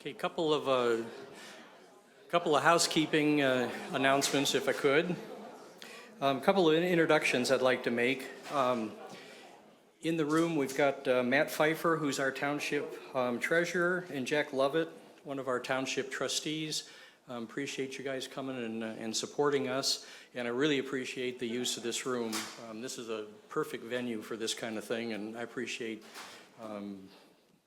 Okay, couple of housekeeping announcements, if I could. Couple of introductions I'd like to make. In the room, we've got Matt Pfeiffer, who's our township treasurer, and Jack Lovett, one of our township trustees. Appreciate you guys coming and supporting us, and I really appreciate the use of this room. This is a perfect venue for this kind of thing, and I appreciate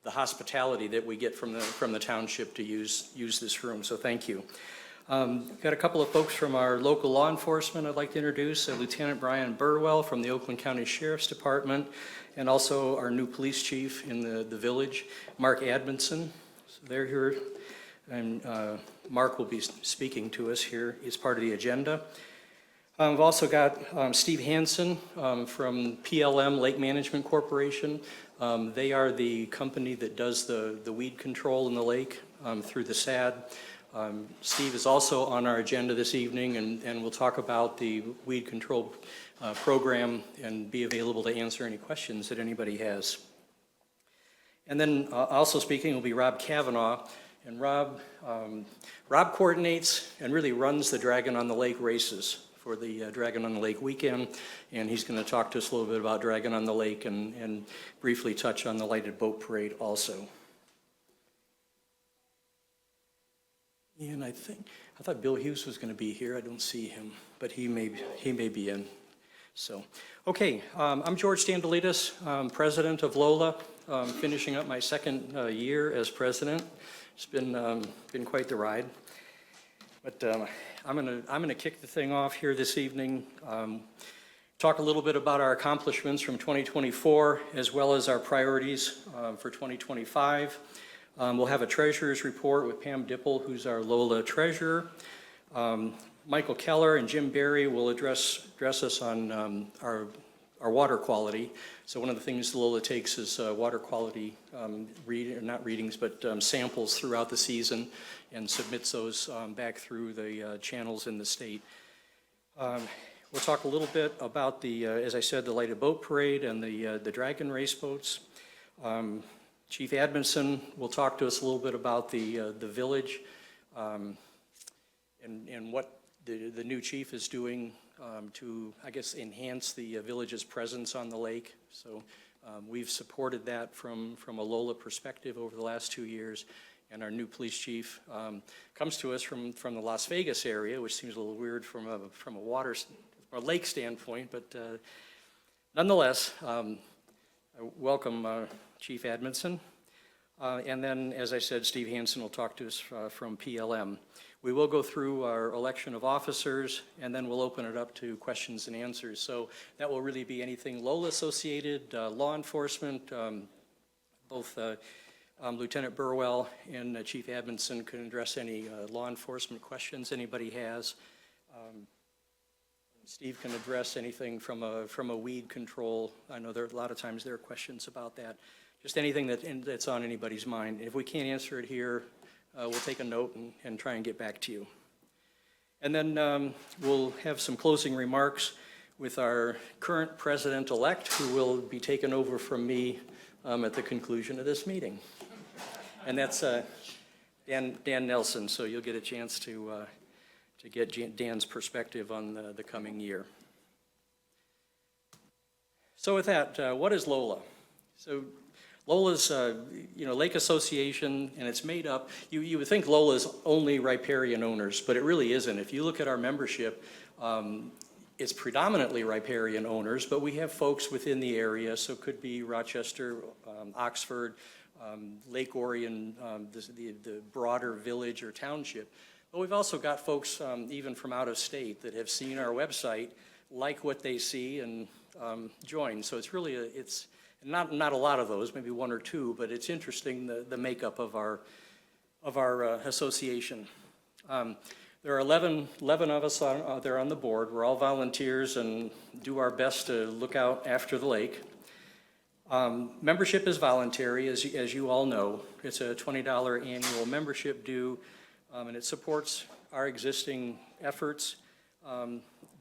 the hospitality that we get from the township to use this room, so thank you. Got a couple of folks from our local law enforcement I'd like to introduce. Lieutenant Brian Burwell from the Oakland County Sheriff's Department, and also our new police chief in the village, Mark Admonson. So they're here, and Mark will be speaking to us here as part of the agenda. We've also got Steve Hansen from PLM Lake Management Corporation. They are the company that does the weed control in the lake through the SAD. Steve is also on our agenda this evening, and we'll talk about the weed control program and be available to answer any questions that anybody has. And then also speaking will be Rob Kavanaugh, and Rob coordinates and really runs the Dragon on the Lake races for the Dragon on the Lake weekend, and he's going to talk to us a little bit about Dragon on the Lake and briefly touch on the lighted boat parade also. And I thought Bill Hughes was going to be here. I don't see him, but he may be in. So, okay, I'm George Standelidis, president of LOLA, finishing up my second year as president. It's been quite the ride, but I'm gonna kick the thing off here this evening. Talk a little bit about our accomplishments from 2024, as well as our priorities for 2025. We'll have a treasurer's report with Pam Dipple, who's our LOLA treasurer. Michael Keller and Jim Berry will address us on our water quality. So one of the things LOLA takes is water quality not readings, but samples throughout the season, and submits those back through the channels in the state. We'll talk a little bit about as I said, the lighted boat parade and the Dragon race boats. Chief Admonson will talk to us a little bit about the village and what the new chief is doing to, I guess, enhance the village's presence on the lake. So we've supported that from a LOLA perspective over the last 2 years, and our new police chief comes to us from the Las Vegas area, which seems a little weird from a lake standpoint, but nonetheless, I welcome Chief Admonson. And then, as I said, Steve Hansen will talk to us from PLM. We will go through our election of officers, and then we'll open it up to questions and answers. So that will really be anything LOLA associated, law enforcement. Both Lieutenant Burwell and Chief Admonson can address any law enforcement questions anybody has. Steve can address anything from a weed control. I know a lot of times there are questions about that. Just anything that's on anybody's mind. If we can't answer it here, we'll take a note and try and get back to you. And then we'll have some closing remarks with our current president-elect, who will be taken over from me at the conclusion of this meeting. And that's Dan Nelson, so you'll get a chance to get Dan's perspective on the coming year. So with that, what is LOLA? So LOLA's Lake Association, and it's made up, you would think LOLA's only riparian owners, but it really isn't. If you look at our membership, it's predominantly riparian owners, but we have folks within the area, so it could be Rochester, Oxford, Lake Orion, the broader village or township. But we've also got folks even from out of state that have seen our website, like what they see, and join. So it's really it's not a lot of those, maybe one or two, but it's interesting the makeup of our association. There are 11 of us there on the board. We're all volunteers and do our best to look out after the lake. Membership is voluntary, as you all know. It's a $20 annual membership due, and it supports our existing efforts,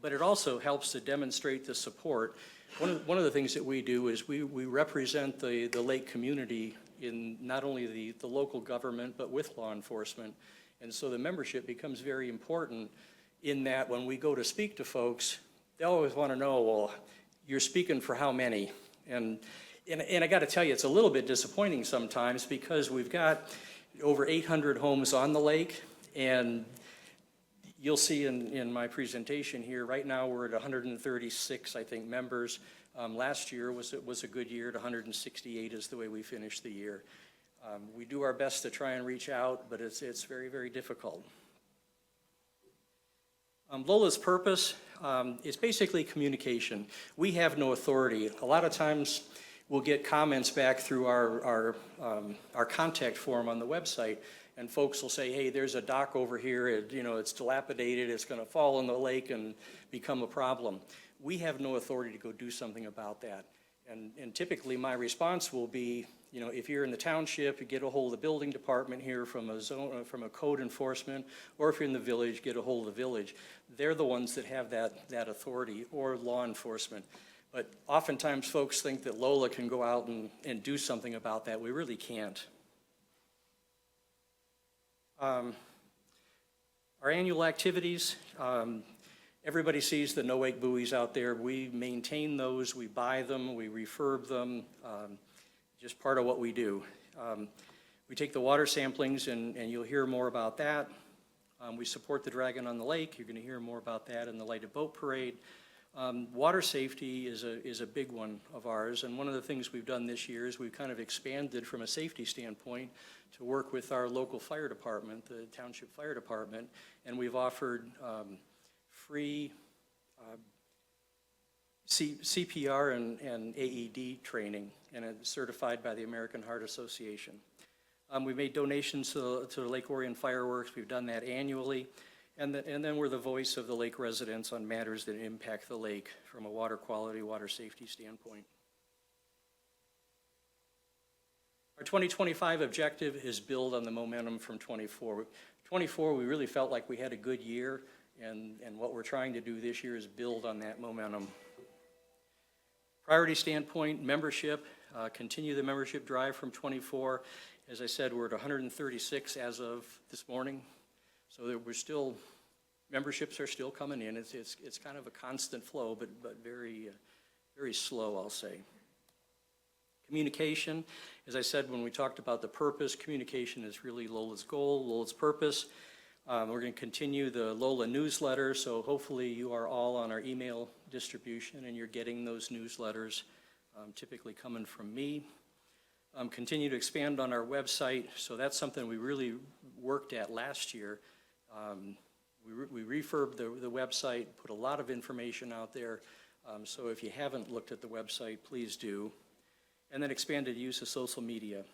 but it also helps to demonstrate the support. One of the things that we do is we represent the lake community in not only the local government, but with law enforcement. And so the membership becomes very important in that when we go to speak to folks, they always want to know, well, you're speaking for how many? And I got to tell you, it's a little bit disappointing sometimes because we've got over 800 homes on the lake, and you'll see in my presentation here, right now we're at 136, I think, members. Last year was a good year. At 168 is the way we finished the year. We do our best to try and reach out, but it's very, very difficult. LOLA's purpose is basically communication. We have no authority. A lot of times we'll get comments back through our contact form on the website, and folks will say, hey, there's a dock over here, it's dilapidated, it's going to fall in the lake and become a problem. We have no authority to go do something about that. And typically my response will be, if you're in the township, you get a hold of the building department here from a code enforcement, or if you're in the village, get a hold of the village. They're the ones that have that authority, or law enforcement. But oftentimes folks think that LOLA can go out and do something about that. We really can't. Our annual activities, everybody sees the no-wake buoys out there. We maintain those, we buy them, we refurb them, just part of what we do. We take the water samplings, and you'll hear more about that. We support the Dragon on the Lake. You're going to hear more about that in the Lighted Boat Parade. Water safety is a big one of ours, and one of the things we've done this year is we've kind of expanded from a safety standpoint to work with our local fire department, the Township Fire Department, and we've offered free CPR and AED training, and it's certified by the American Heart Association. We made donations to the Lake Orion fireworks. We've done that annually. And then we're the voice of the lake residents on matters that impact the lake from a water quality, water safety standpoint. Our 2025 objective is build on the momentum from 24. 24, we really felt like we had a good year, and what we're trying to do this year is build on that momentum. Priority standpoint, membership, continue the membership drive from 24. As I said, we're at 136 as of this morning. So we're still, memberships are still coming in. It's kind of a constant flow, but very, very slow, I'll say. Communication, as I said when we talked about the purpose, communication is really LOLA's goal, LOLA's purpose. We're going to continue the LOLA newsletter, so hopefully you are all on our email distribution and you're getting those newsletters, typically coming from me. Continue to expand on our website, so that's something we really worked at last year. We refurbed the website, put a lot of information out there, so if you haven't looked at the website, please do. And then expanded use of social media.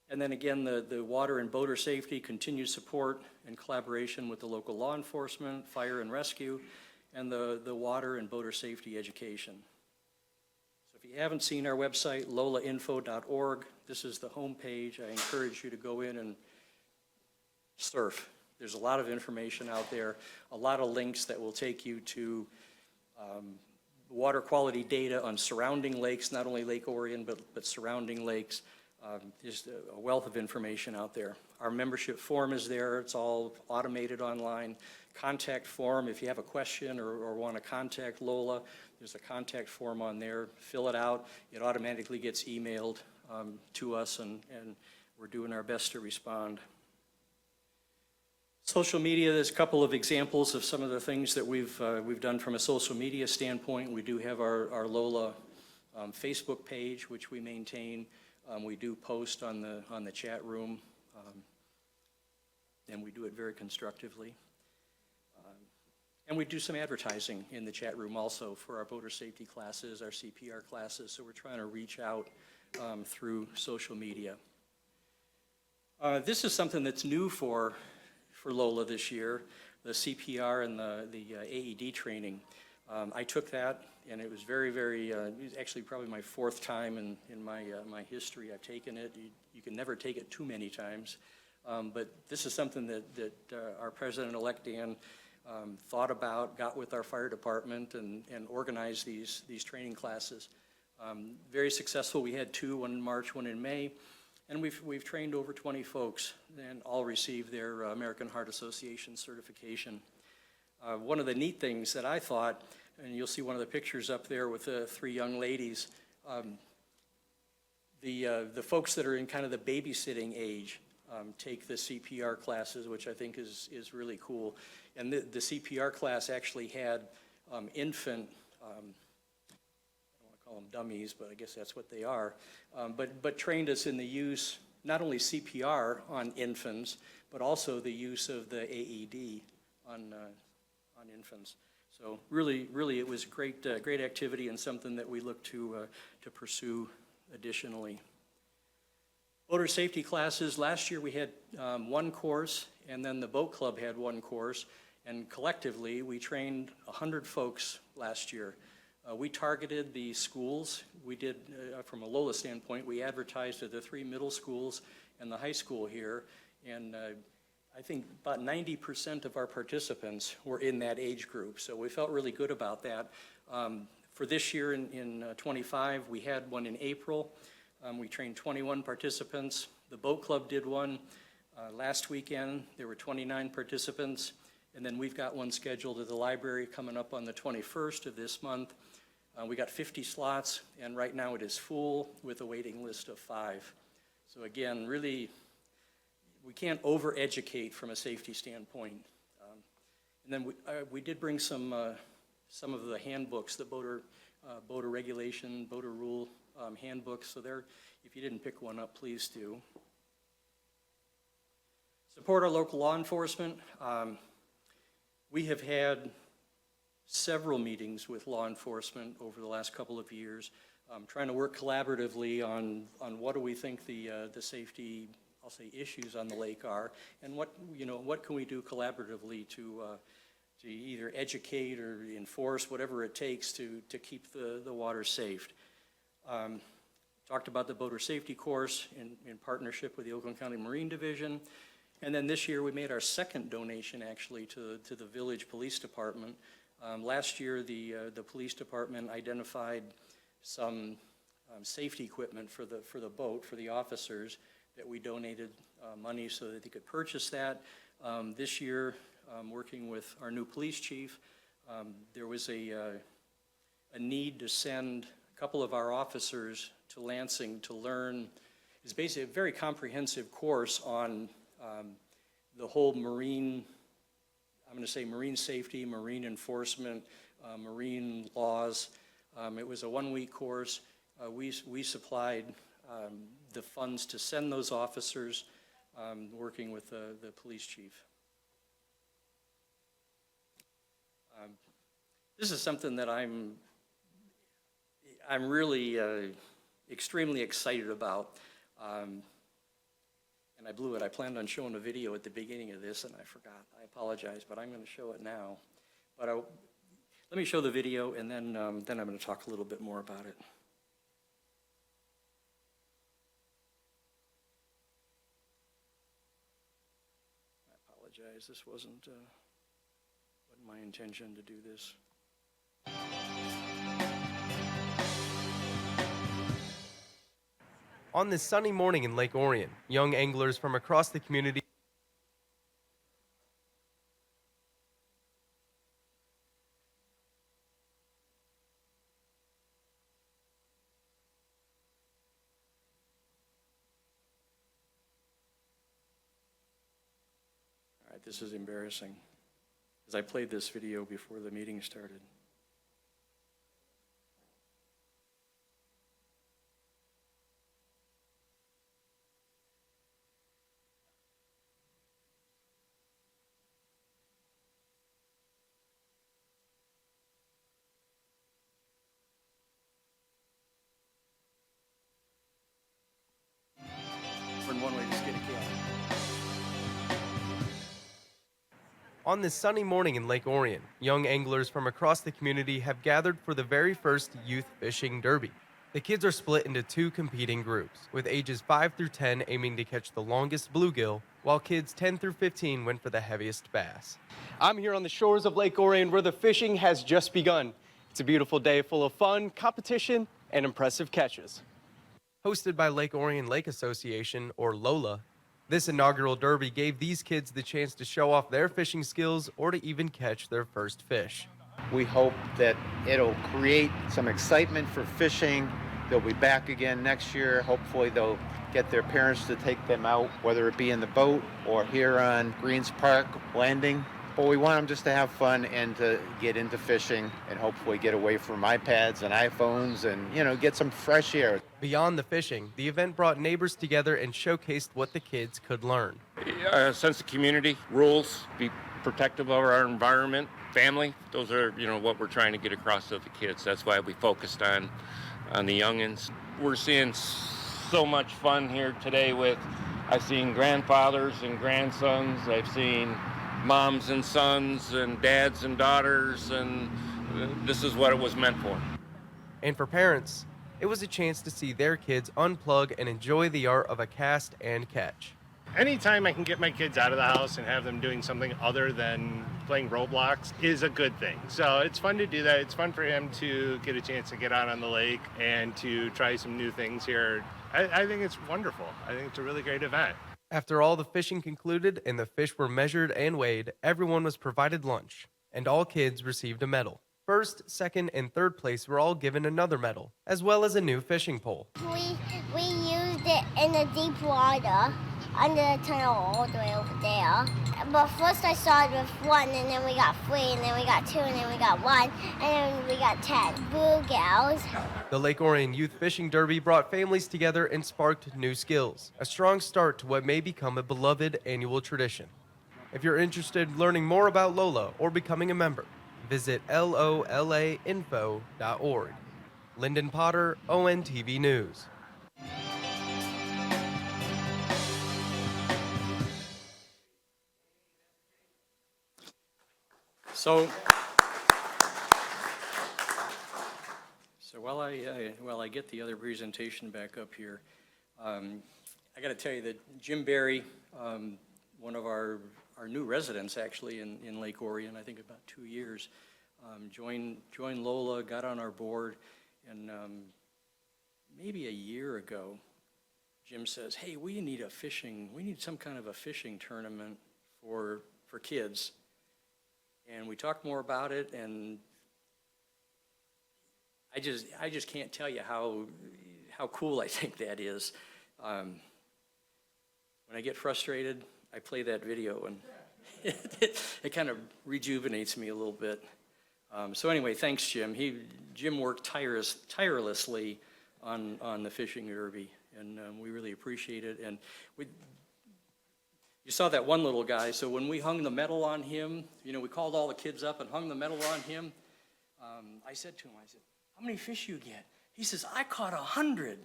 And then again, the water and boater safety, continued support and collaboration with the local law enforcement, fire and rescue, and the water and boater safety education. So if you haven't seen our website, lolainfo.org, this is the home page. I encourage you to go in and surf. There's a lot of information out there, a lot of links that will take you to water quality data on surrounding lakes, not only Lake Orion, but surrounding lakes. Just a wealth of information out there. Our membership form is there. It's all automated online. Contact form, if you have a question or want to contact LOLA, there's a contact form on there. Fill it out. It automatically gets emailed to us, and we're doing our best to respond. Social media, there's a couple of examples of some of the things that we've done from a social media standpoint. We do have our LOLA Facebook page, which we maintain. We do post on the chat room, and we do it very constructively. And we do some advertising in the chat room also for our boater safety classes, our CPR classes, so we're trying to reach out through social media. This is something that's new for LOLA this year, the CPR and the AED training. I took that, and it was very, very, it was actually probably my fourth time in my history I've taken it. You can never take it too many times. But this is something that our President-elect Dan thought about, got with our fire department, and organized these training classes. Very successful. We had two, one in March, one in May. And we've trained over 20 folks, and all received their American Heart Association certification. One of the neat things that I thought, and you'll see one of the pictures up there with the 3 young ladies, the folks that are in kind of the babysitting age take the CPR classes, which I think is really cool. And the CPR class actually had infant, I don't want to call them dummies, but I guess that's what they are, but trained us in the use, not only CPR on infants, but also the use of the AED on infants. So really, it was great activity, and something that we look to pursue additionally. Boater safety classes, last year we had 1 course, and then the boat club had 1 course, and collectively we trained 100 folks last year. We targeted the schools. We did, from a LOLA standpoint, we advertised at the 3 middle schools and the high school here, and I think about 90% of our participants were in that age group, so we felt really good about that. For this year in 25, we had one in April. We trained 21 participants. The boat club did one last weekend. There were 29 participants, and then we've got one scheduled at the library coming up on the 21st of this month. We got 50 slots, and right now it is full with a waiting list of 5. So again, really, we can't over-educate from a safety standpoint. And then we did bring some of the handbooks, the boater regulation, boater rule handbooks. So there, if you didn't pick one up, please do. Support our local law enforcement. We have had several meetings with law enforcement over the last couple of years, trying to work collaboratively on what do we think the safety, I'll say, issues on the lake are, and what can we do collaboratively to either educate or enforce, whatever it takes to keep the water safe. Talked about the boater safety course in partnership with the Oakland County Marine Division. And then this year we made our 2nd donation actually to the Village Police Department. Last year the police department identified some safety equipment for the boat, for the officers, that we donated money so that they could purchase that. This year, working with our new police chief, there was a need to send a couple of our officers to Lansing to learn. It's basically a very comprehensive course on the whole marine, I'm going to say marine safety, marine enforcement, marine laws. It was a 1-week course. We supplied the funds to send those officers, working with the police chief. This is something that I'm really extremely excited about. And I blew it. I planned on showing a video at the beginning of this, and I forgot. I apologize, but I'm going to show it now. But let me show the video, and then I'm going to talk a little bit more about it. I apologize. This wasn't my intention to do this. On this sunny morning in Lake Orion, young anglers from across the community All right, this is embarrassing, because I played this video before the meeting started. In one way, just get a cat. On this sunny morning in Lake Orion, young anglers from across the community have gathered for the very first Youth Fishing Derby. The kids are split into 2 competing groups, with ages 5 through 10 aiming to catch the longest bluegill, while kids 10 through 15 went for the heaviest bass. I'm here on the shores of Lake Orion, where the fishing has just begun. It's a beautiful day full of fun, competition, and impressive catches. Hosted by Lake Orion Lake Association, or LOLA, this inaugural derby gave these kids the chance to show off their fishing skills or to even catch their first fish. We hope that it'll create some excitement for fishing. They'll be back again next year. Hopefully they'll get their parents to take them out, whether it be in the boat or here on Greens Park Landing. But we want them just to have fun and to get into fishing and hopefully get away from iPads and iPhones and, get some fresh air. Beyond the fishing, the event brought neighbors together and showcased what the kids could learn. A sense of community, rules, be protective of our environment, family. Those are, what we're trying to get across to the kids. That's why we focused on the youngins. We're seeing so much fun here today I've seen grandfathers and grandsons. I've seen moms and sons and dads and daughters, and this is what it was meant for. And for parents, it was a chance to see their kids unplug and enjoy the art of a cast and catch. Anytime I can get my kids out of the house and have them doing something other than playing Roblox is a good thing. So it's fun to do that. It's fun for him to get a chance to get out on the lake and to try some new things here. I think it's wonderful. I think it's a really great event. After all the fishing concluded and the fish were measured and weighed, everyone was provided lunch, and all kids received a medal. First, second, and third place were all given another medal, as well as a new fishing pole. We used it in the deep water, under the tunnel all the way over there. But first I started with 1, and then we got 3, and then we got 2, and then we got 1, and then we got 10 blue gals. The Lake Orion Youth Fishing Derby brought families together and sparked new skills, a strong start to what may become a beloved annual tradition. If you're interested in learning more about LOLA or becoming a member, visit lolainfo.org. Lyndon Potter, ONTV News. So while I get the other presentation back up here, I got to tell you that Jim Berry, one of our new residents actually in Lake Orion, I think about 2 years, joined LOLA, got on our board, and maybe a year ago, Jim says, "Hey, we need some kind of a fishing tournament for kids." And we talked more about it, and I just can't tell you how cool I think that is. When I get frustrated, I play that video, and it kind of rejuvenates me a little bit. So anyway, thanks, Jim. Jim worked tirelessly on the fishing derby, and we really appreciate it. And you saw that one little guy, so when we hung the medal on him, we called all the kids up and hung the medal on him. I said to him, "How many fish you get?" He says, "I caught 100.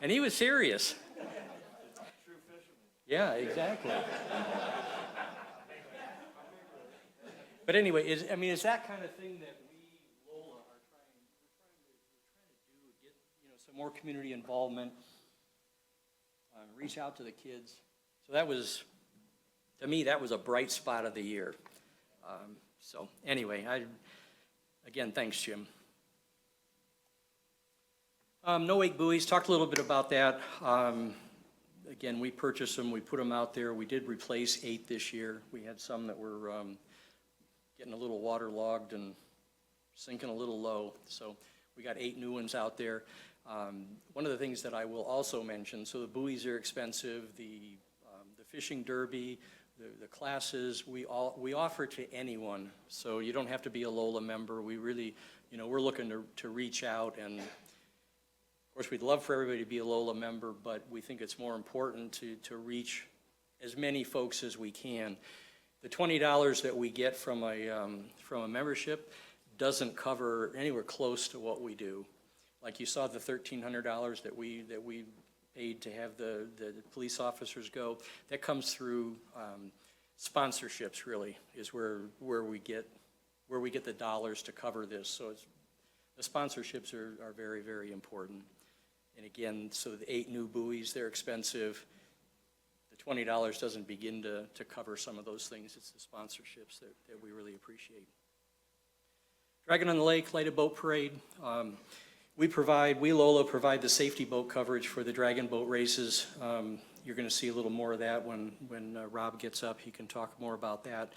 And he was serious. True fisherman. Yeah, exactly. But anyway, is that kind of thing that we, LOLA, are trying to do, get some more community involvement, reach out to the kids. So that was, to me, that was a bright spot of the year. So anyway, again, thanks, Jim. No wake buoys, talked a little bit about that. Again, we purchased them, we put them out there. We did replace 8 this year. We had some that were getting a little waterlogged and sinking a little low. So we got 8 new ones out there. One of the things that I will also mention, so the buoys are expensive, the fishing derby, the classes, we offer to anyone. So you don't have to be a LOLA member. We really, we're looking to reach out, and of course we'd love for everybody to be a LOLA member, but we think it's more important to reach as many folks as we can. The $20 that we get from a membership doesn't cover anywhere close to what we do. Like you saw the $1,300 that we paid to have the police officers go. That comes through sponsorships. Really, is where we get the dollars to cover this. So the sponsorships are very, very important. And again, so the 8 new buoys, they're expensive. The $20 doesn't begin to cover some of those things. It's the sponsorships that we really appreciate. Dragon on the Lake, lighted boat parade. We LOLA provide the safety boat coverage for the dragon boat races. You're going to see a little more of that when Rob gets up. He can talk more about that.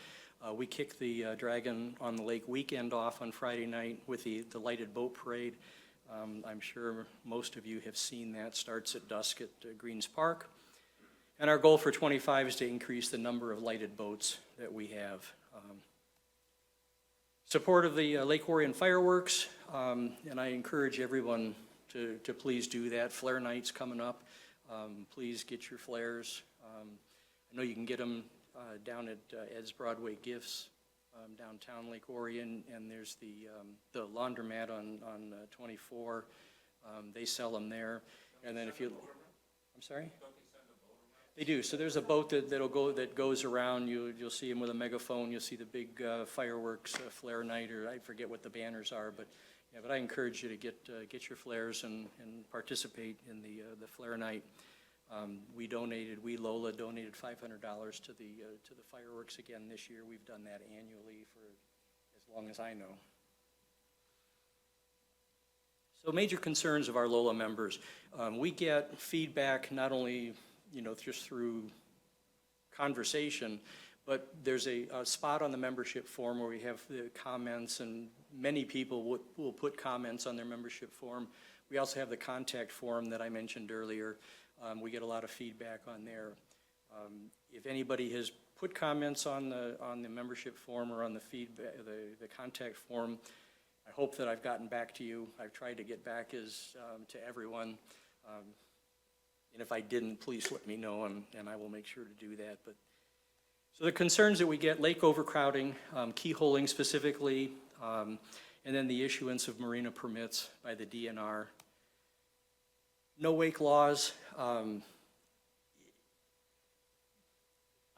We kick the Dragon on the Lake weekend off on Friday night with the lighted boat parade. I'm sure most of you have seen that. Starts at dusk at Greens Park. And our goal for 25 is to increase the number of lighted boats that we have. Support of the Lake Orion fireworks, and I encourage everyone to please do that. Flare night's coming up. Please get your flares. I know you can get them down at Ed's Broadway Gifts downtown Lake Orion, and there's the laundromat on 24. They sell them there. And then if you, I'm sorry? They do. So there's a boat that goes around. You'll see them with a megaphone. You'll see the big fireworks flare night, or I forget what the banners are, but yeah. But I encourage you to get your flares and participate in the flare night. We LOLA donated $500 to the fireworks again this year. We've done that annually for as long as I know. So major concerns of our LOLA members. We get feedback not only just through conversation, but there's a spot on the membership form where we have the comments, and many people will put comments on their membership form. We also have the contact form that I mentioned earlier. We get a lot of feedback on there. If anybody has put comments on the membership form or on the feedback, the contact form, I hope that I've gotten back to you. I've tried to get back to everyone. And if I didn't, please let me know, and I will make sure to do that. But so the concerns that we get: lake overcrowding, keyholing specifically, and then the issuance of marina permits by the DNR. No wake laws. I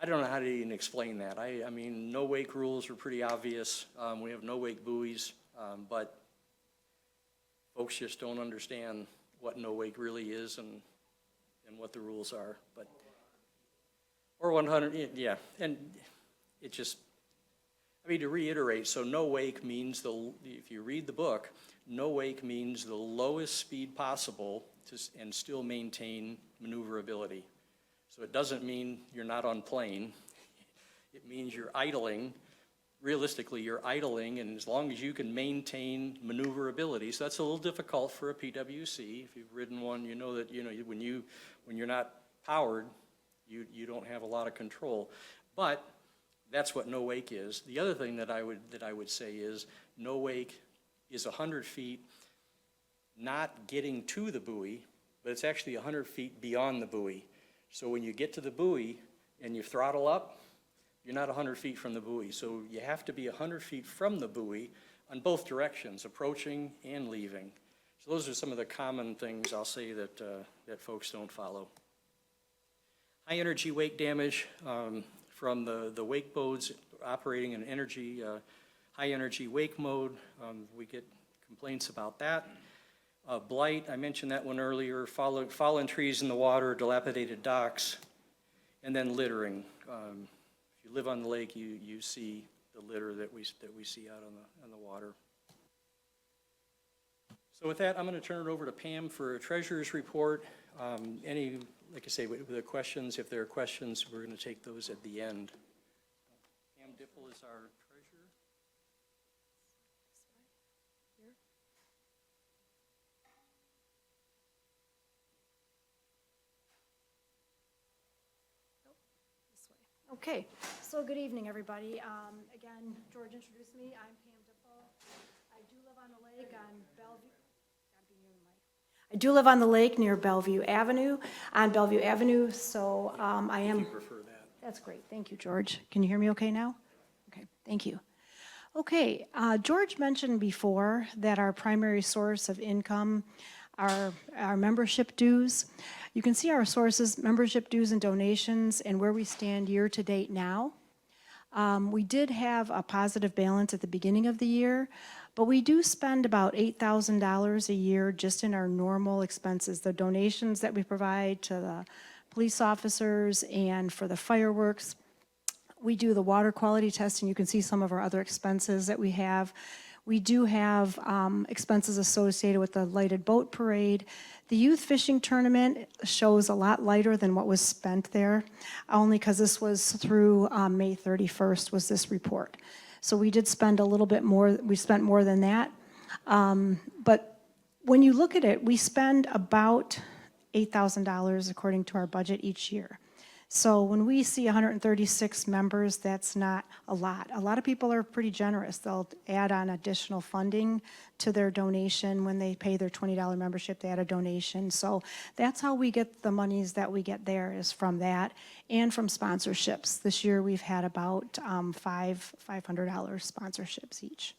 don't know how to even explain that. I mean, no wake rules are pretty obvious. We have no wake buoys, but folks just don't understand what no wake really is and what the rules are. But or 100, yeah, and it just, I mean, to reiterate, so no wake means if you read the book, no wake means the lowest speed possible and still maintain maneuverability. So it doesn't mean you're not on plane. It means you're idling. Realistically, you're idling, and as long as you can maintain maneuverability, so that's a little difficult for a PWC. If you've ridden one, you know that when you're not powered, you don't have a lot of control. But that's what no wake is. The other thing that I would say is no wake is 100 feet, not getting to the buoy, but it's actually 100 feet beyond the buoy. So when you get to the buoy and you throttle up, you're not 100 feet from the buoy. So you have to be 100 feet from the buoy on both directions, approaching and leaving. So those are some of the common things I'll say that folks don't follow. High energy wake damage from the wake boats operating in high energy wake mode. We get complaints about that. Blight, I mentioned that one earlier. Fallen trees in the water, dilapidated docks, and then littering. If you live on the lake, you see the litter that we see out on the water. So with that, I'm going to turn it over to Pam for a treasurer's report. Like I say, with the questions, if there are questions, we're going to take those at the end. Pam Dipple is our treasurer. Okay, so good evening, everybody. Again, George introduced me. I'm Pam Dipple. I do live on the lake on Bellevue. I do live on the lake near Bellevue Avenue, on Bellevue Avenue, so I am. If you prefer that. That's great. Thank you, George. Can you hear me okay now? Okay, thank you. Okay, George mentioned before that our primary source of income are our membership dues. You can see our sources: membership dues and donations, and where we stand year to date now. We did have a positive balance at the beginning of the year, but we do spend about $8,000 a year just in our normal expenses, the donations that we provide to the police officers and for the fireworks. We do the water quality testing. You can see some of our other expenses that we have. We do have expenses associated with the lighted boat parade. The youth fishing tournament shows a lot lighter than what was spent there, only because this was through May 31st was this report. So we did spend a little bit more, we spent more than that. But when you look at it, we spend about $8,000 according to our budget each year. So when we see 136 members, that's not a lot. A lot of people are pretty generous. They'll add on additional funding to their donation. When they pay their $20 membership, they add a donation. So that's how we get the monies that we get there, is from that and from sponsorships. This year we've had about $500 sponsorships each.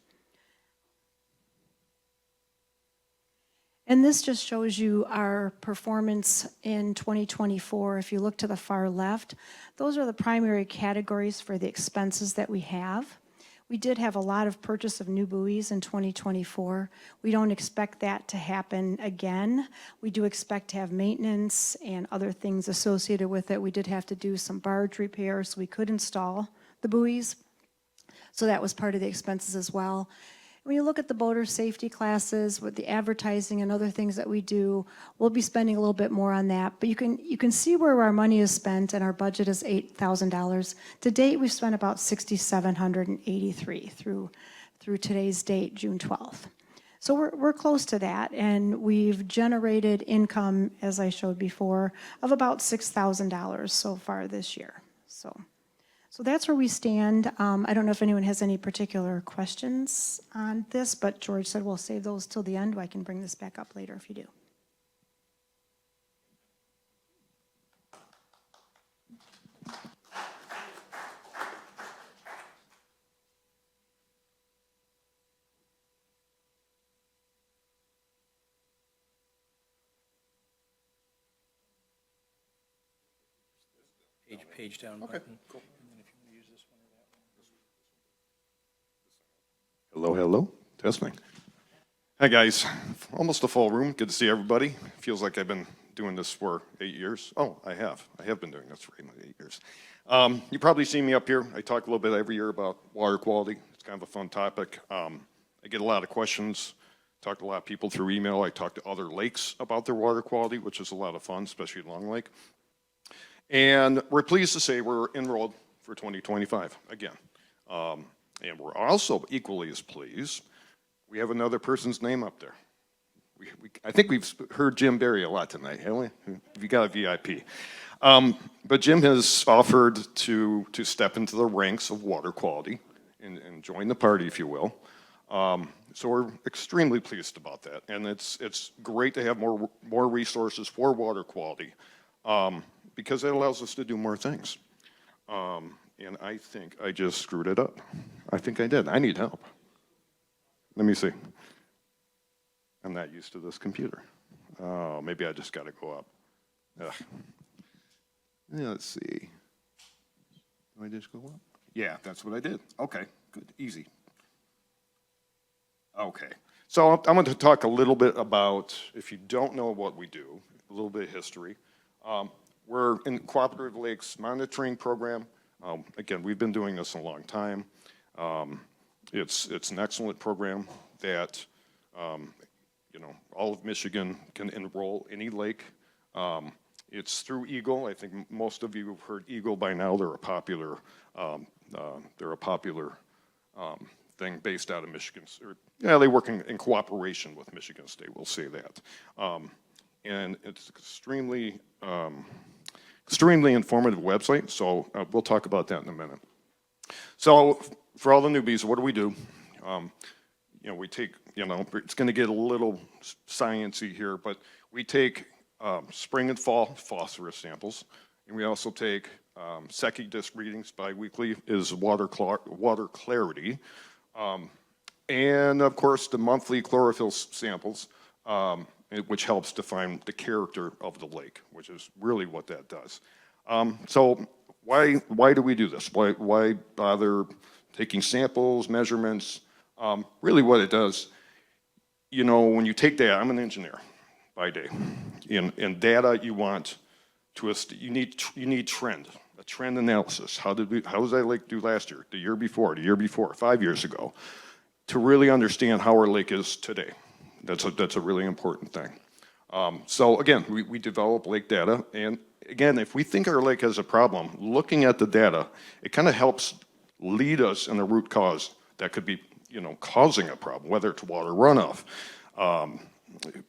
And this just shows you our performance in 2024. If you look to the far left, those are the primary categories for the expenses that we have. We did have a lot of purchase of new buoys in 2024. We don't expect that to happen again. We do expect to have maintenance and other things associated with it. We did have to do some barge repairs so we could install the buoys. So that was part of the expenses as well. When you look at the boater safety classes with the advertising and other things that we do, we'll be spending a little bit more on that. But you can see where our money is spent, and our budget is $8,000. To date, we've spent about $6,783 through today's date, June 12th. So we're close to that, and we've generated income, as I showed before, of about $6,000 so far this year. So that's where we stand. I don't know if anyone has any particular questions on this, but George said we'll save those till the end. I can bring this back up later if you do. Page down button. Cool. Hello, hello. Testing. Hi, guys. Almost a full room. Good to see everybody. Feels like I've been doing this for 8 years. Oh, I have. I have been doing this for 8 years. You probably see me up here. I talk a little bit every year about water quality. It's kind of a fun topic. I get a lot of questions. Talk to a lot of people through email. I talk to other lakes about their water quality, which is a lot of fun, especially Long Lake. And we're pleased to say we're enrolled for 2025 again. And we're also equally as pleased, we have another person's name up there. I think we've heard Jim Berry a lot tonight, haven't we? You got a VIP. But Jim has offered to step into the ranks of water quality and join the party, if you will. So we're extremely pleased about that. And it's great to have more resources for water quality. Because it allows us to do more things. And I think I just screwed it up. I think I did. I need help. Let me see. I'm not used to this computer. Oh, maybe I just got to go up. Ugh. Yeah, let's see. Do I just go up? Yeah, that's what I did. Okay, good, easy. Okay, so I'm going to talk a little bit about, if you don't know what we do, a little bit of history. We're in the Cooperative Lakes Monitoring Program. Again, we've been doing this a long time. It's an excellent program that all of Michigan can enroll any lake. It's through Eagle. I think most of you have heard Eagle by now. They're a popular thing based out of Michigan. They work in cooperation with Michigan State. We'll say that. And it's extremely informative website, so we'll talk about that in a minute. So for all the newbies, what do? We take, it's going to get a little sciencey here, but we take spring and fall phosphorus samples, and we also take Secchi disc readings biweekly is water clarity, and of course the monthly chlorophyll samples, which helps define the character of the lake, which is really what that does. So why do we do this? Why bother taking samples, measurements? Really what it does, when you take data, I'm an engineer by day. In data, you need trend, a trend analysis. How does that lake do last year, the year before, 5 years ago? to really understand how our lake is today. That's a really important thing. So again, we develop lake data, and again, if we think our lake has a problem, looking at the data, it kind of helps lead us in the root cause that could be, causing a problem, whether it's water runoff,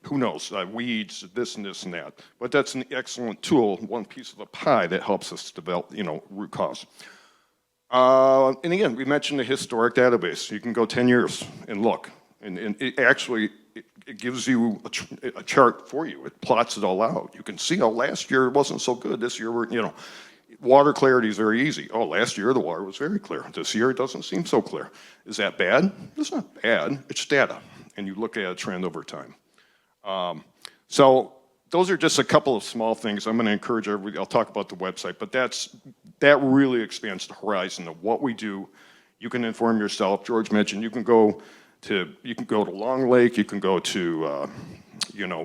who knows, weeds, this and this and that. But that's an excellent tool, one piece of the pie that helps us develop, root cause. And again, we mentioned the historic database. You can go 10 years and look, and it actually, it gives you a chart for you. It plots it all out. You can see, last year it wasn't so good. This year, water clarity is very easy. Last year the water was very clear. This year it doesn't seem so clear. Is that bad? It's not bad. It's data, and you look at a trend over time. So those are just a couple of small things. I'm going to encourage everybody. I'll talk about the website, but that really expands the horizon of what we do. You can inform yourself. George mentioned you can go to Long Lake. You can go to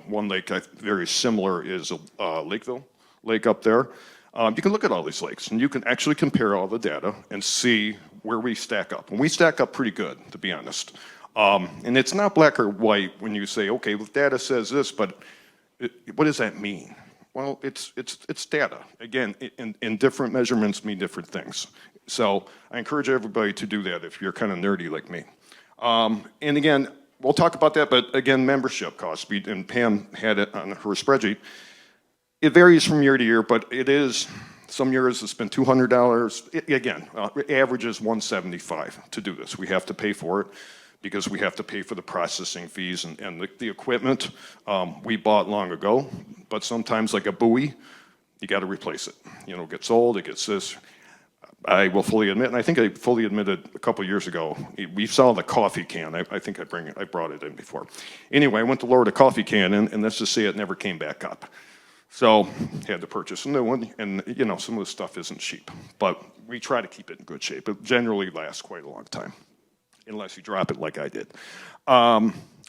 one lake very similar is Lakeville Lake up there. You can look at all these lakes, and you can actually compare all the data and see where we stack up. And we stack up pretty good, to be honest. And it's not black or white when you say, okay, the data says this, but what does that mean? Well, it's data. Again, in different measurements mean different things. So I encourage everybody to do that if you're kind of nerdy like me. And again, we'll talk about that, but again, membership costs, and Pam had it on her spreadsheet. It varies from year to year, but it is, some years it's been $200. Again, average is $175 to do this. We have to pay for it because we have to pay for the processing fees and the equipment we bought long ago, but sometimes like a buoy, you got to replace it. It gets old, it gets this. I will fully admit, and I think I fully admitted a couple years ago, we saw the coffee can. I think I brought it in before. Anyway, I went to lower the coffee can in, and let's just say it never came back up. So had to purchase a new one, and some of the stuff isn't cheap, but we try to keep it in good shape. It generally lasts quite a long time, unless you drop it like I did.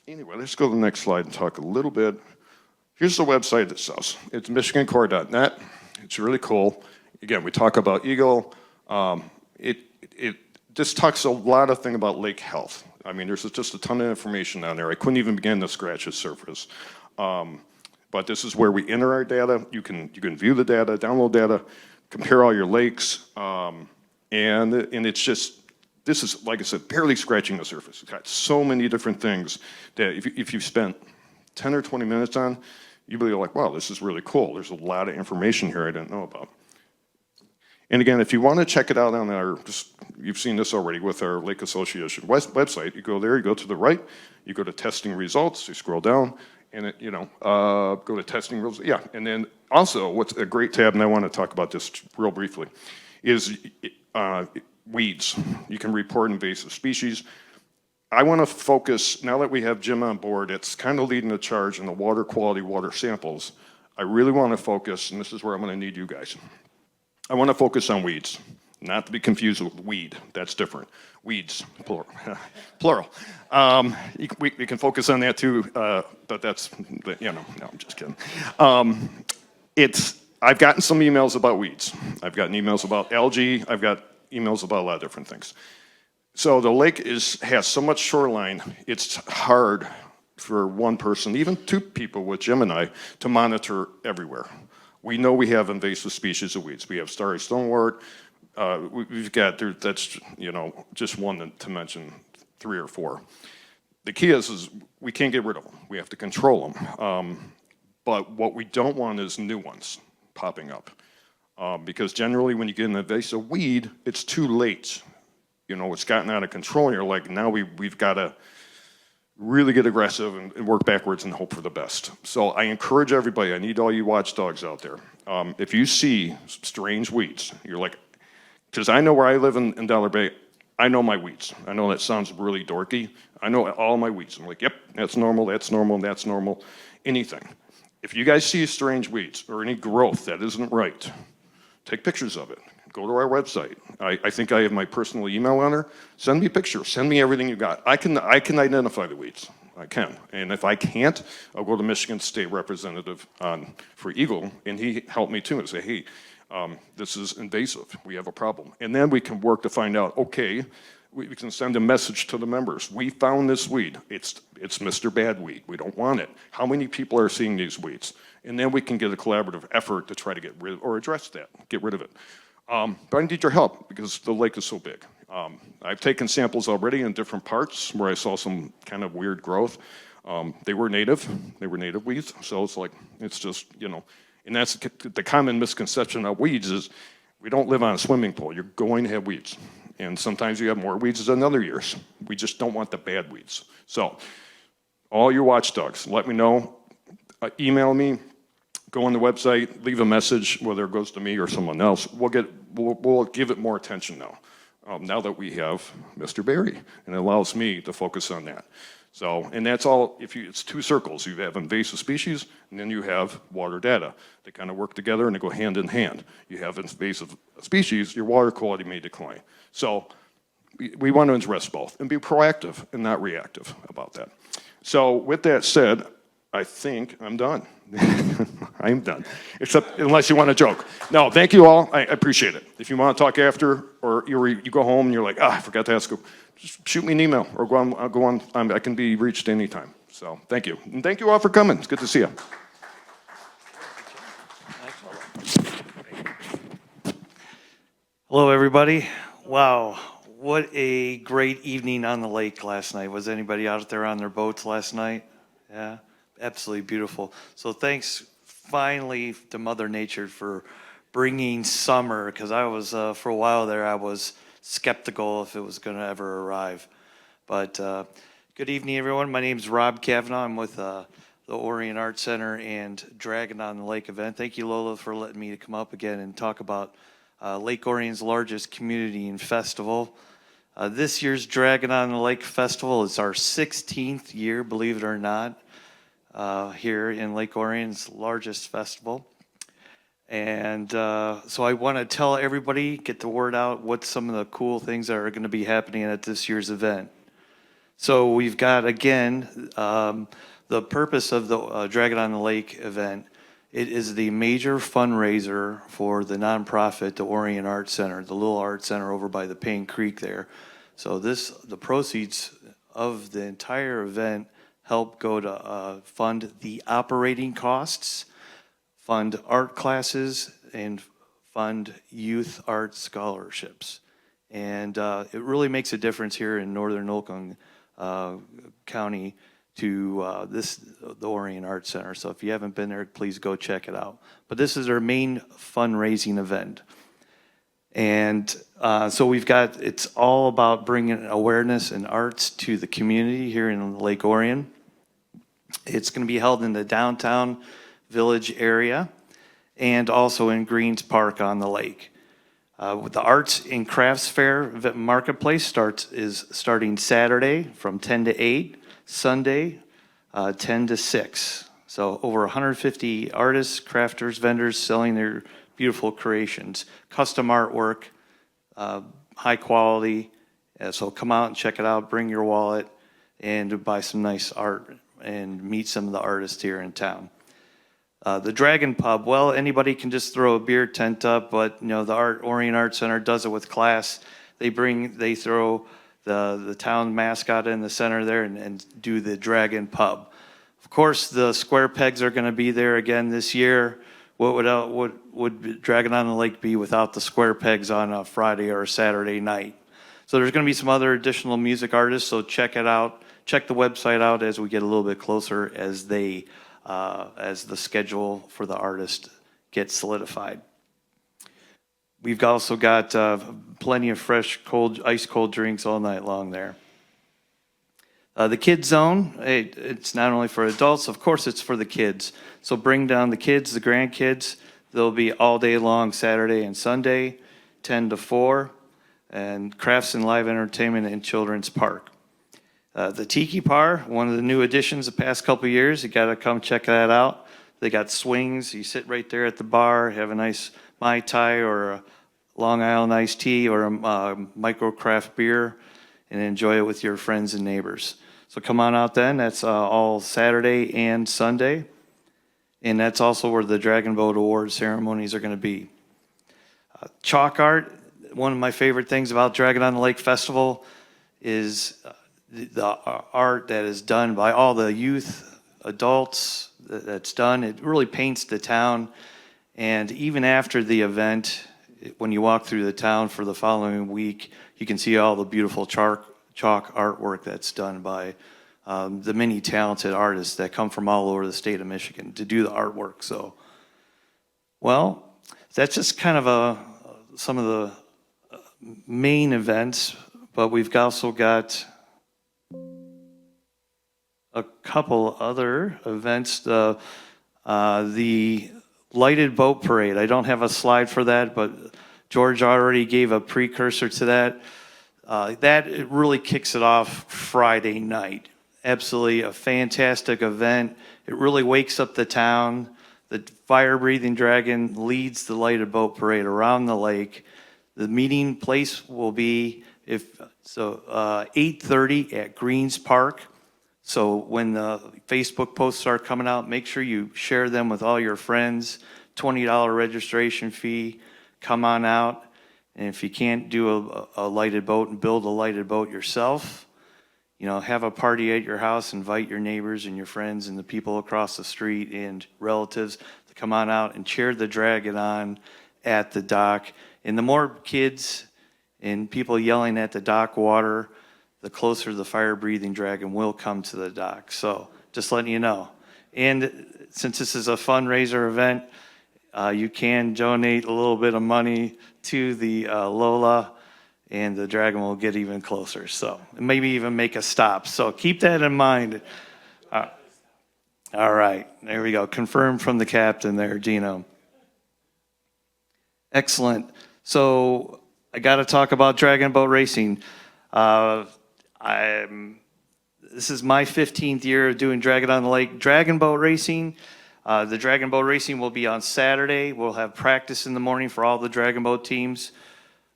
Anyway, let's go to the next slide and talk a little bit. Here's the website itself. It's michigancorps.net. It's really cool. Again, we talk about Eagle. It just talks a lot of things about lake health. I mean, there's just a ton of information on there. I couldn't even begin to scratch the surface. But this is where we enter our data. You can view the data, download data, compare all your lakes, and it's just, this is, like I said, barely scratching the surface. It's got so many different things that if you spent 10 or 20 minutes on, you'll be like, wow, this is really cool. There's a lot of information here I didn't know about. And again, if you want to check it out on you've seen this already with our Lake Association website, you go there, you go to the right, you go to testing results, you scroll down, and go to testing rules. Yeah, and then also what's a great tab, and I want to talk about this real briefly, is weeds. You can report invasive species. I want to focus, now that we have Jim on board, it's kind of leading the charge in the water quality, water samples. I really want to focus, and this is where I'm going to need you guys. I want to focus on weeds, not to be confused with weed. That's different. Weeds, plural. Plural. We can focus on that too, but that's, no, I'm just kidding. I've gotten some emails about weeds. I've gotten emails about algae. I've got emails about a lot of different things. So the lake has so much shoreline, it's hard for one person, even two people with Jim and I, to monitor everywhere. We know we have invasive species of weeds. We have starry stonewort. We've got, that's, just one to mention 3 or 4. The key is we can't get rid of them. We have to control them. But what we don't want is new ones popping up. Because generally when you get an invasive weed, it's too late. It's gotten out of control, and you're like, now we've got to really get aggressive and work backwards and hope for the best. So I encourage everybody, I need all you watchdogs out there. If you see strange weeds, you're like, because I know where I live in Dollar Bay, I know my weeds. I know that sounds really dorky. I know all my weeds. I'm like, yep, that's normal, that's normal, that's normal, anything. If you guys see strange weeds or any growth that isn't right, take pictures of it. Go to our website. I think I have my personal email on there. Send me pictures. Send me everything you got. I can identify the weeds. I can. And if I can't, I'll go to Michigan State Representative for Eagle, and he helped me too and say, hey, this is invasive. We have a problem. And then we can work to find out, okay, We can send a message to the members. We found this weed. It's Mr. Bad Weed. We don't want it. How many people are seeing these weeds? And then we can get a collaborative effort to try to get rid of, or address that, get rid of it. But I need your help because the lake is so big. I've taken samples already in different parts where I saw some kind of weird growth. They were native weeds. So it's just, and that's the common misconception of weeds is we don't live on a swimming pool. You're going to have weeds. And sometimes you have more weeds than other years. We just don't want the bad weeds. So all your watchdogs, let me know. Email me, go on the website, leave a message, whether it goes to me or someone else. We'll give it more attention now. Now that we have Mr. Barry, and it allows me to focus on that. So, and that's all, it's two circles. You have invasive species, and then you have water data. They kind of work together and they go hand in hand. You have invasive species, your water quality may decline. So, we want to address both and be proactive and not reactive about that. So, with that said, I think I'm done. I'm done. Except unless you want to joke. No, thank you all. I appreciate it. If you want to talk after, or you go home and you're like, I forgot to ask you, just shoot me an email or go on. I can be reached anytime. So thank you. And thank you all for coming. It's good to see you. Hello, everybody. Wow, what a great evening on the lake last night. Was anybody out there on their boats last night? Yeah, absolutely beautiful. So thanks finally to Mother Nature for bringing summer, because I was, for a while there, I was skeptical if it was going to ever arrive. But good evening, everyone. My name is Rob Kavanaugh. I'm with the Orion Art Center and Dragon on the Lake event. Thank you, Lola, for letting me come up again and talk about Lake Orion's largest community and festival. This year's Dragon on the Lake Festival is our 16th year, believe it or not, here in Lake Orion's largest festival. And so I want to tell everybody, get the word out, what some of the cool things that are going to be happening at this year's event. So we've got, again, the purpose of the Dragon on the Lake event. It is the major fundraiser for the nonprofit, the Orion Art Center, the little art center over by the Payne Creek there. So the proceeds of the entire event help go to fund the operating costs, fund art classes, and fund youth art scholarships. And it really makes a difference here in northern Oakland County to the Orion Art Center. So if you haven't been there, please go check it out. But this is our main fundraising event. And so it's all about bringing awareness and arts to the community here in Lake Orion. It's going to be held in the downtown Village area and also in Greens Park on the lake. With the Arts and Crafts Fair Marketplace is starting Saturday from 10 to 8, Sunday 10 to 6. So over 150 artists, crafters, vendors selling their beautiful creations, custom artwork, high quality. So come out and check it out, bring your wallet, and buy some nice art and meet some of the artists here in town. The Dragon Pub, well, anybody can just throw a beer tent up, but the Orion Art Center does it with class. They throw the town mascot in the center there and do the Dragon Pub. Of course, the square pegs are going to be there again this year. What would Dragon on the Lake be without the square pegs on a Friday or a Saturday night? So there's going to be some other additional music artists, so check it out. Check the website out as we get a little bit closer as the schedule for the artist gets solidified. We've also got plenty of fresh, ice cold drinks all night long there. The Kids Zone, it's not only for adults, of course it's for the kids. So bring down the kids, the grandkids. They'll be all day long Saturday and Sunday, 10 to 4, and crafts and live entertainment in Children's Park. The Tiki Bar, one of the new additions the past couple of years. You got to come check that out. They got swings. You sit right there at the bar, have a nice Mai Tai or a Long Island iced tea or a micro craft beer, and enjoy it with your friends and neighbors. So come on out then. That's all Saturday and Sunday. And that's also where the Dragon Boat Award ceremonies are going to be. Chalk art, one of my favorite things about Dragon on the Lake Festival. is the art that is done by all the youth, adults that's done. It really paints the town. And even after the event, when you walk through the town for the following week, you can see all the beautiful chalk artwork that's done by the many talented artists that come from all over the state of Michigan to do the artwork. So, well, that's just kind of some of the main events, but we've also got a couple other events. The lighted boat parade. I don't have a slide for that, but George already gave a precursor to that. It really kicks it off Friday night. Absolutely a fantastic event. It really wakes up the town. The fire-breathing dragon leads the lighted boat parade around the lake. The meeting place will be 8:30 at Greens Park. So when the Facebook posts start coming out, make sure you share them with all your friends. $20 registration fee. Come on out. And if you can't do a lighted boat and build a lighted boat yourself, have a party at your house, invite your neighbors and your friends and the people across the street and relatives to come on out and cheer the dragon on at the dock. And the more kids and people yelling at the dock water, the closer the fire-breathing dragon will come to the dock. So just letting you know. And since this is a fundraiser event, you can donate a little bit of money to the LOLA, and the dragon will get even closer. So maybe even make a stop. So keep that in mind. All right, there we go. Confirmed from the captain there, Gino. Excellent. So I got to talk about dragon boat racing. This is my 15th year of doing Dragon on the Lake dragon boat racing. The dragon boat racing will be on Saturday. We'll have practice in the morning for all the dragon boat teams.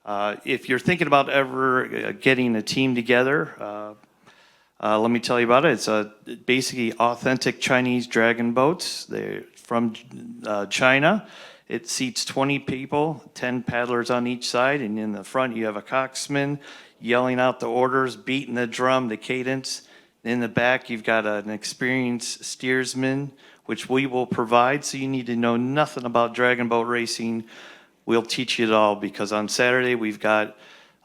If you're thinking about ever getting a team together, let me tell you about it. It's basically authentic Chinese dragon boats. They're from China. It seats 20 people, 10 paddlers on each side, and in the front you have a coxswain yelling out the orders, beating the drum, the cadence. In the back you've got an experienced steersman, which we will provide, so you need to know nothing about dragon boat racing. We'll teach you it all, because on Saturday we've got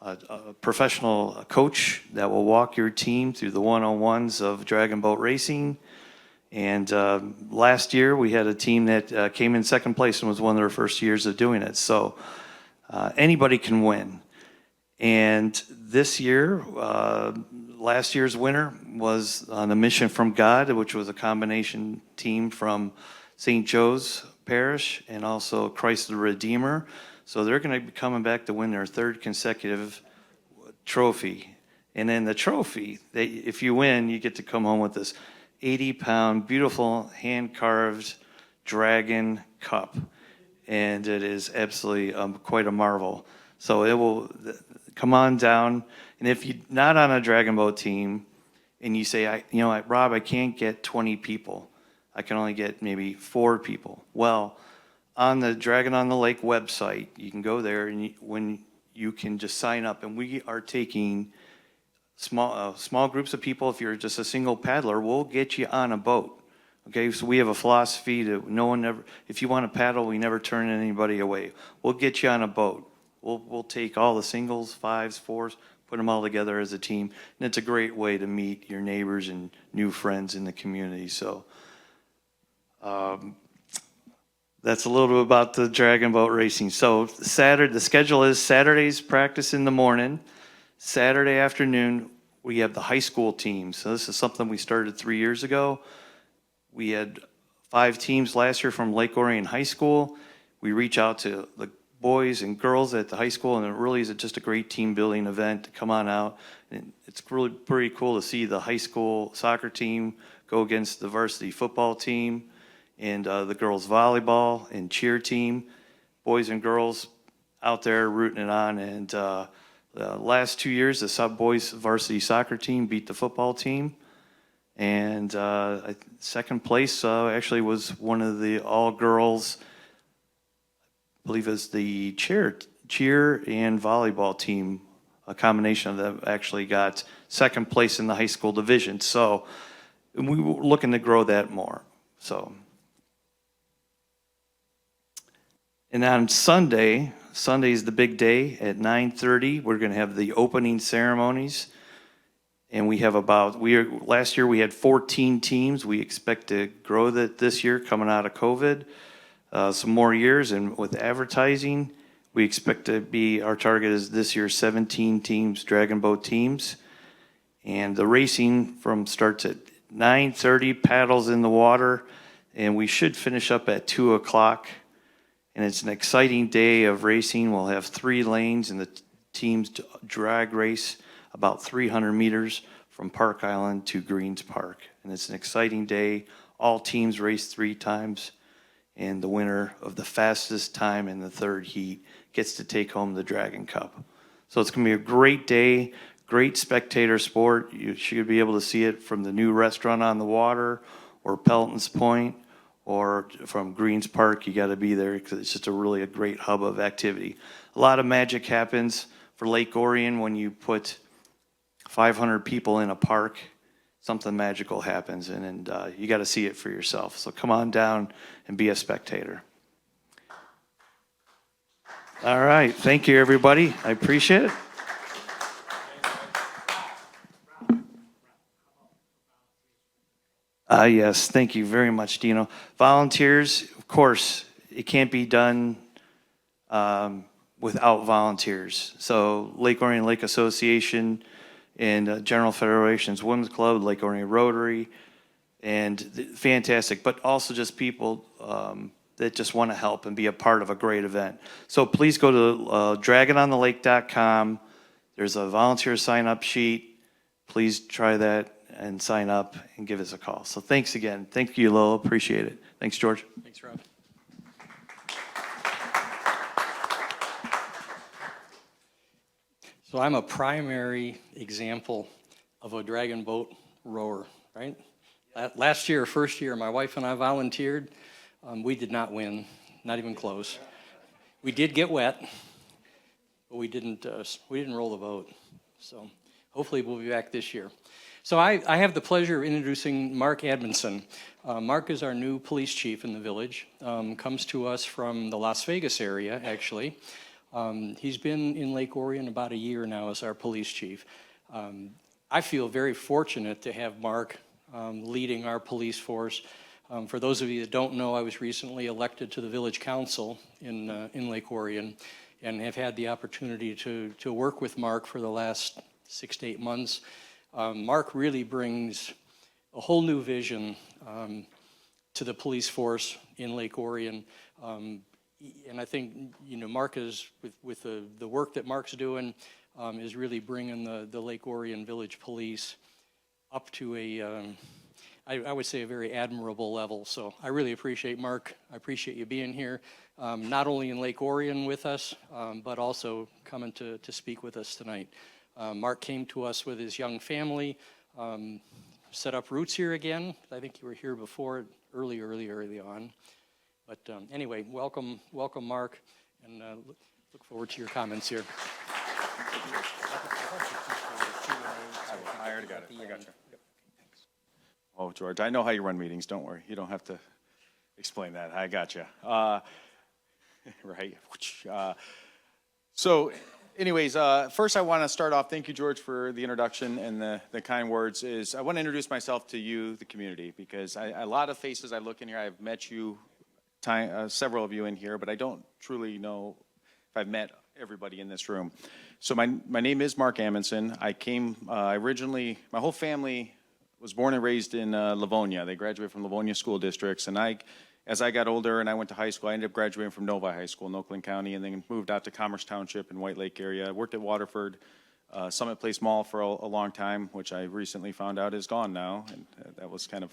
a professional coach that will walk your team through the one-on-ones of dragon boat racing. And last year we had a team that came in second place and was one of their first years of doing it. So anybody can win. And this year, last year's winner was on a mission from God, which was a combination team from St. Joe's Parish and also Christ the Redeemer. So they're going to be coming back to win their third consecutive trophy. And then the trophy, if you win, you get to come home with this 80-pound, beautiful, hand-carved dragon cup. And it is absolutely quite a marvel. So it will come on down. And if you're not on a dragon boat team and you say, Rob, I can't get 20 people. I can only get maybe 4 people. Well, on the Dragon on the Lake website, you can go there and when you can just sign up. And we are taking small groups of people. If you're just a single paddler, we'll get you on a boat. Okay, so we have a philosophy that if you want to paddle, we never turn anybody away. We'll get you on a boat. We'll take all the singles, 5s, 4s, put them all together as a team. And it's a great way to meet your neighbors and new friends in the community. So that's a little bit about the dragon boat racing. So the schedule is Saturday's practice in the morning. Saturday afternoon, we have the high school team. So this is something we started 3 years ago. We had 5 teams last year from Lake Orion High School. We reach out to the boys and girls at the high school, and it really is just a great team building event to come on out. And it's really pretty cool to see the high school soccer team go against the varsity football team and the girls volleyball and cheer team. Boys and girls out there rooting it on. And the last 2 years, the boys varsity soccer team beat the football team. And second place actually was one of the all-girls, I believe it's the cheer and volleyball team a combination of them actually got second place in the high school division. So we were looking to grow that more. So, and on Sunday, Sunday's the big day at 9:30. We're going to have the opening ceremonies. And we have last year we had 14 teams. We expect to grow that this year coming out of COVID. Some more years, and with advertising, we expect our target is this year 17 teams, Dragon Boat teams. And the racing starts at 9:30, paddles in the water, and we should finish up at 2 o'clock. And it's an exciting day of racing. We'll have 3 lanes, and the teams drag race about 300 meters from Park Island to Greens Park. And it's an exciting day. All teams race 3 times, and the winner of the fastest time in the third heat gets to take home the Dragon Cup. So it's going to be a great day, great spectator sport. You should be able to see it from the new restaurant on the water, or Pelton's Point, or from Greens Park. You got to be there because it's just a great hub of activity. A lot of magic happens for Lake Orion when you put 500 people in a park. Something magical happens, and you got to see it for yourself. So come on down and be a spectator. All right, thank you, everybody. I appreciate it. Yes, thank you very much, Dino. Volunteers, of course, it can't be done without volunteers. So Lake Orion Lake Association and General Federation's Women's Club, Lake Orion Rotary, and fantastic, but also just people that just want to help and be a part of a great event. So please go to dragononthelake.com. There's a volunteer sign-up sheet. Please try that and sign up and give us a call. So thanks again. Thank you, Lola. Appreciate it. Thanks, George. Thanks, Rob. So I'm a primary example of a dragon boat rower, right? Last year, first year, my wife and I volunteered. We did not win, not even close. We did get wet, but we didn't roll the boat. So hopefully we'll be back this year. So I have the pleasure of introducing Mark Admonson. Mark is our new police chief in the village. Comes to us from the Las Vegas area, actually. He's been in Lake Orion about a year now as our police chief. I feel very fortunate to have Mark leading our police force. For those of you that don't know, I was recently elected to the village council in Lake Orion, and have had the opportunity to work with Mark for the last 6 to 8 months. Mark really brings a whole new vision to the police force in Lake Orion. And I think, Mark is, with the work that Mark's doing, is really bringing the Lake Orion Village Police up to I would say a very admirable level. So I really appreciate Mark. I appreciate you being here, not only in Lake Orion with us, but also coming to speak with us tonight. Mark came to us with his young family, set up roots here again. I think you were here before, early on. But anyway, welcome, Mark, and look forward to your comments here. I already got it. I got you. Oh, George, I know how you run meetings. Don't worry. You don't have to explain that. I got you. Right. So anyways, first I want to start off, thank you, George, for the introduction and the kind words. I want to introduce myself to you, the community, because a lot of faces I look in here, I've met you, several of you in here, but I don't truly know if I've met everybody in this room. So my name is Mark Amundson. I came originally, my whole family was born and raised in Livonia. They graduated from Livonia school districts, and as I got older and I went to high school, I ended up graduating from Novi High School in Oakland County, and then moved out to Commerce Township in White Lake area. I worked at Waterford Summit Place Mall for a long time, which I recently found out is gone now, and that was kind of,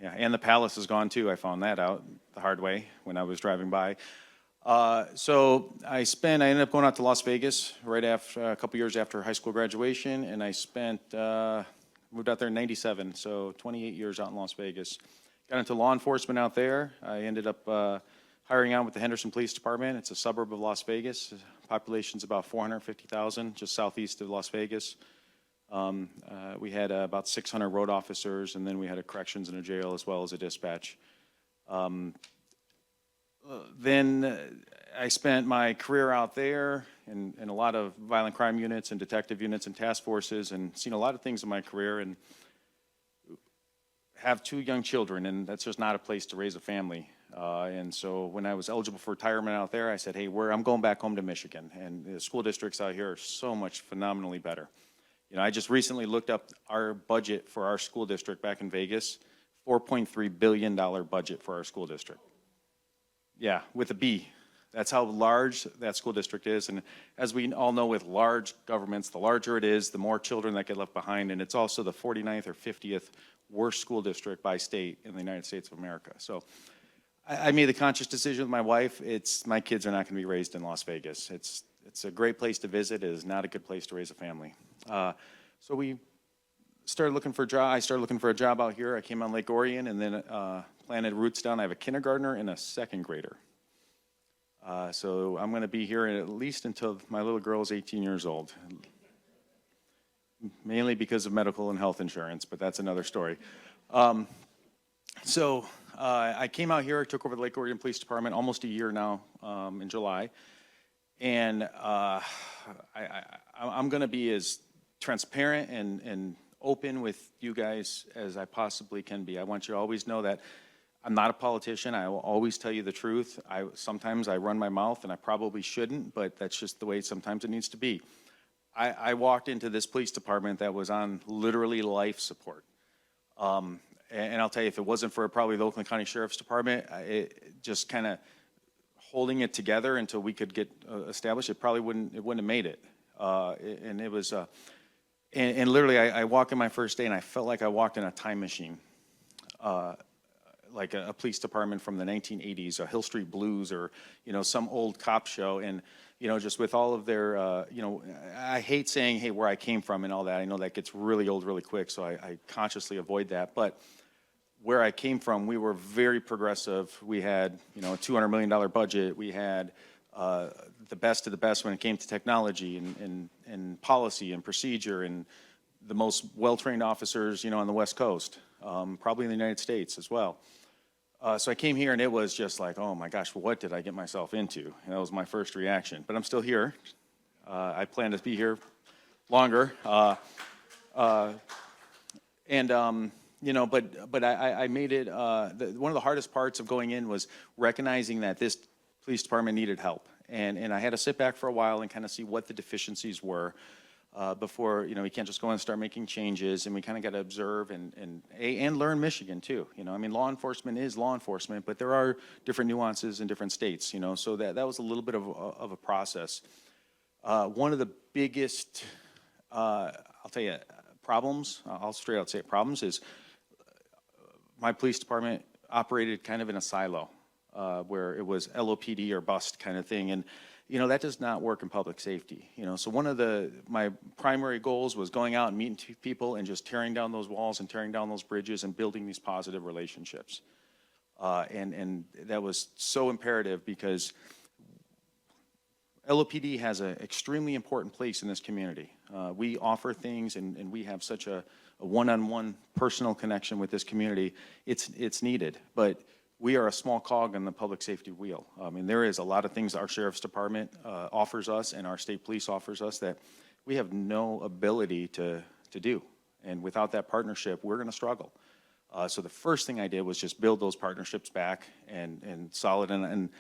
yeah, and the Palace is gone too. I found that out the hard way when I was driving by. So I ended up going out to Las Vegas right after, a couple years after high school graduation, and I moved out there in '97, so 28 years out in Las Vegas. Got into law enforcement out there. I ended up hiring on with the Henderson Police Department. It's a suburb of Las Vegas, Population's about 450,000, just southeast of Las Vegas. We had about 600 road officers, and then we had a corrections and a jail as well as a dispatch. Then I spent my career out there in a lot of violent crime units and detective units and task forces, and seen a lot of things in my career, and have 2 young children, and that's just not a place to raise a family. And so when I was eligible for retirement out there, I said, hey, I'm going back home to Michigan, and the school districts out here are so much phenomenally better. You know, I just recently looked up our budget for our school district back in Vegas, $4.3 billion budget for our school district. Yeah, with a B. That's how large that school district is. And as we all know with large governments, the larger it is, the more children that get left behind. And it's also the 49th or 50th worst school district by state in the United States of America. So I made the conscious decision with my wife. My kids are not going to be raised in Las Vegas. It's a great place to visit. It is not a good place to raise a family. So we started looking for a job. I started looking for a job out here. I came on Lake Orion and then planted roots down. I have a kindergartner and a 2nd grader. So I'm going to be here at least until my little girl is 18 years old. Mainly because of medical and health insurance, but that's another story. So I came out here, took over the Lake Orion Police Department almost a year now in July. And I'm going to be as transparent and open with you guys as I possibly can be. I want you to always know that I'm not a politician. I will always tell you the truth. Sometimes I run my mouth, and I probably shouldn't, but that's just the way sometimes it needs to be. I walked into this police department that was on literally life support. And I'll tell you, if it wasn't for probably the Oakland County Sheriff's Department, it just kind of holding it together until we could get established, it wouldn't have made it. And it was, and literally I walked in my first day and I felt like I walked in a time machine. Like a police department from the 1980s, a Hill Street Blues, or, you know, some old cop show. And, you know, just with all of their, you know, I hate saying, hey, where I came from and all that. I know that gets really old really quick, so I consciously avoid that. But where I came from, we were very progressive. We had, you know, a $200 million budget. We had the best of the best when it came to technology and policy and procedure, and the most well-trained officers, you know, on the West Coast, probably in the United States as well. So I came here and it was just like, oh my gosh, what did I get myself into? And that was my first reaction. But I'm still here. I plan to be here longer. You know, but I made it, one of the hardest parts of going in was recognizing that this police department needed help. And I had to sit back for a while and kind of see what the deficiencies were. Before, you know, we can't just go in and start making changes, and we kind of got to observe and learn Michigan too. You know, I mean, law enforcement is law enforcement, but there are different nuances in different states, you know, so that was a little bit of a process. One of the biggest, I'll tell you, problems, I'll straight out say problems, is my police department operated kind of in a silo, where it was LOPD or bust kind of thing. And you know, that does not work in public safety. You know, so one of my primary goals was going out and meeting people and just tearing down those walls and tearing down those bridges and building these positive relationships. And that was so imperative because LOPD has an extremely important place in this community. We offer things and we have such a one-on-one personal connection with this community. It's needed, but we are a small cog in the public safety wheel. I mean, there is a lot of things our sheriff's department offers us and our state police offers us that we have no ability to do. And without that partnership, we're going to struggle. So the first thing I did was just build those partnerships back and solid. And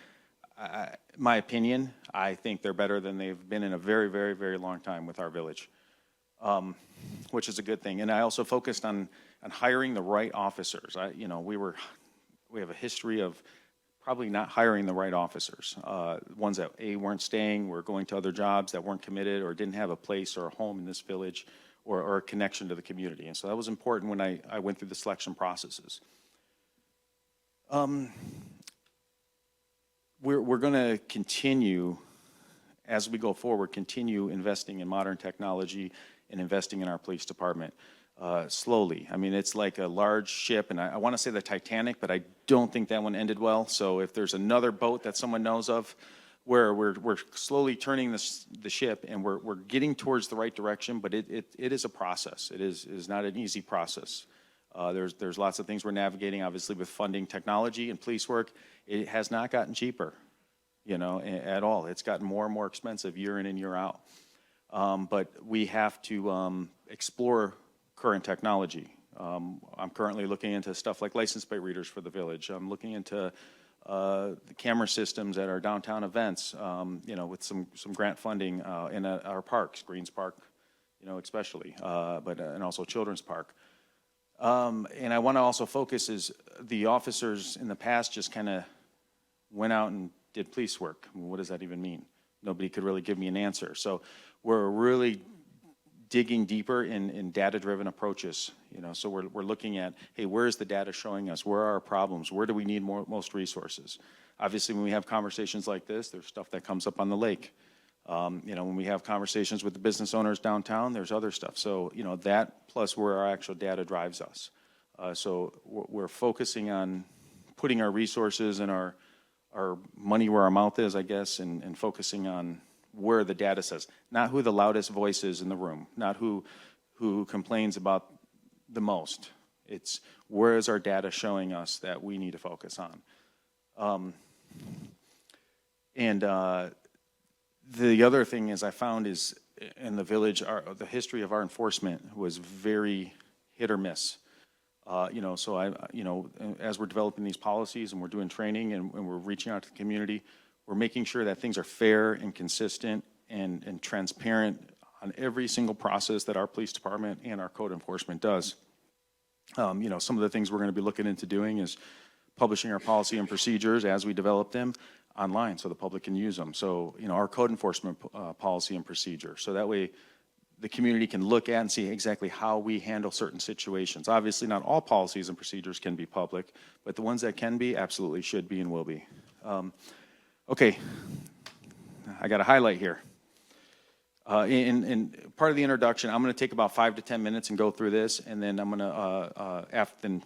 my opinion, I think they're better than they've been in a very, very, very long time with our village, which is a good thing. And I also focused on hiring the right officers. You know, we have a history of probably not hiring the right officers. Ones that weren't staying, were going to other jobs, that weren't committed or didn't have a place or a home in this village or a connection to the community. And so that was important when I went through the selection processes. We're going to continue, as we go forward, continue investing in modern technology and investing in our police department. Slowly. I mean, it's like a large ship, and I want to say the Titanic, but I don't think that one ended well. So if there's another boat that someone knows of where we're slowly turning the ship, and we're getting towards the right direction, but it is a process. It is not an easy process. There's lots of things we're navigating, obviously, with funding, technology, and police work. It has not gotten cheaper, at all. It's gotten more and more expensive year in and year out. But we have to explore current technology. I'm currently looking into stuff like license plate readers for the village. I'm looking into the camera systems at our downtown events, with some grant funding in our parks, Greens Park, especially, and also Children's Park. And I want to also focus is the officers in the past just kind of went out and did police work. What does that even mean? Nobody could really give me an answer. So we're really digging deeper in data-driven approaches. So we're looking at, hey, where is the data showing us? Where are our problems? Where do we need most resources? Obviously, when we have conversations like this, there's stuff that comes up on the lake. When we have conversations with the business owners downtown, there's other stuff. So, that plus where our actual data drives us. So we're focusing on putting our resources and our money where our mouth is, I guess, and focusing on where the data says, not who the loudest voice is in the room, not who complains about the most. It's where is our data showing us that we need to focus on. The other thing is I found is in the village, the history of our enforcement was very hit or miss. So as we're developing these policies and we're doing training and we're reaching out to the community, we're making sure that things are fair and consistent and transparent on every single process that our police department and our code enforcement does. Some of the things we're going to be looking into doing is publishing our policy and procedures as we develop them online so the public can use them. So, our code enforcement policy and procedure. So that way the community can look at and see exactly how we handle certain situations. Obviously, not all policies and procedures can be public, but the ones that can be absolutely should be and will be. Okay, I got a highlight here. In part of the introduction, I'm going to take about 5 to 10 minutes and go through this, and then I'm going to,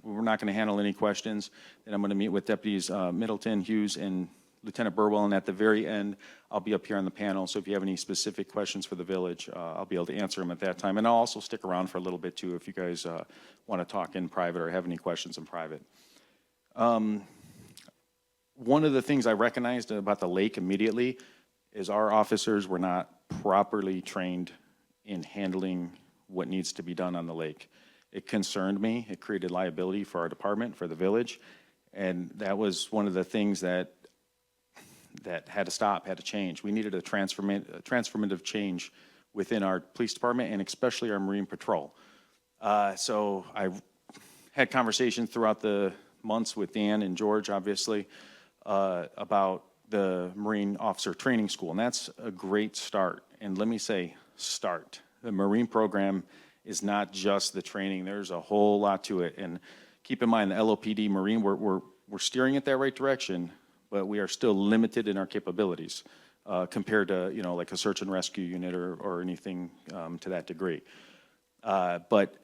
we're not going to handle any questions. Then I'm going to meet with Deputies Middleton, Hughes, and Lieutenant Burwell, and at the very end, I'll be up here on the panel. So if you have any specific questions for the village, I'll be able to answer them at that time. And I'll also stick around for a little bit too if you guys want to talk in private or have any questions in private. One of the things I recognized about the lake immediately is our officers were not properly trained in handling what needs to be done on the lake. It concerned me. It created liability for our department, for the village, and that was one of the things that had to stop, had to change. We needed a transformative change within our police department and especially our Marine Patrol. So I had conversations throughout the months with Dan and George, obviously, about the Marine Officer Training School, and that's a great start. And let me say, start. The Marine program is not just the training. There's a whole lot to it. And keep in mind, the LOPD Marine, we're steering it that right direction, but we are still limited in our capabilities compared to, like a search and rescue unit or anything to that degree. But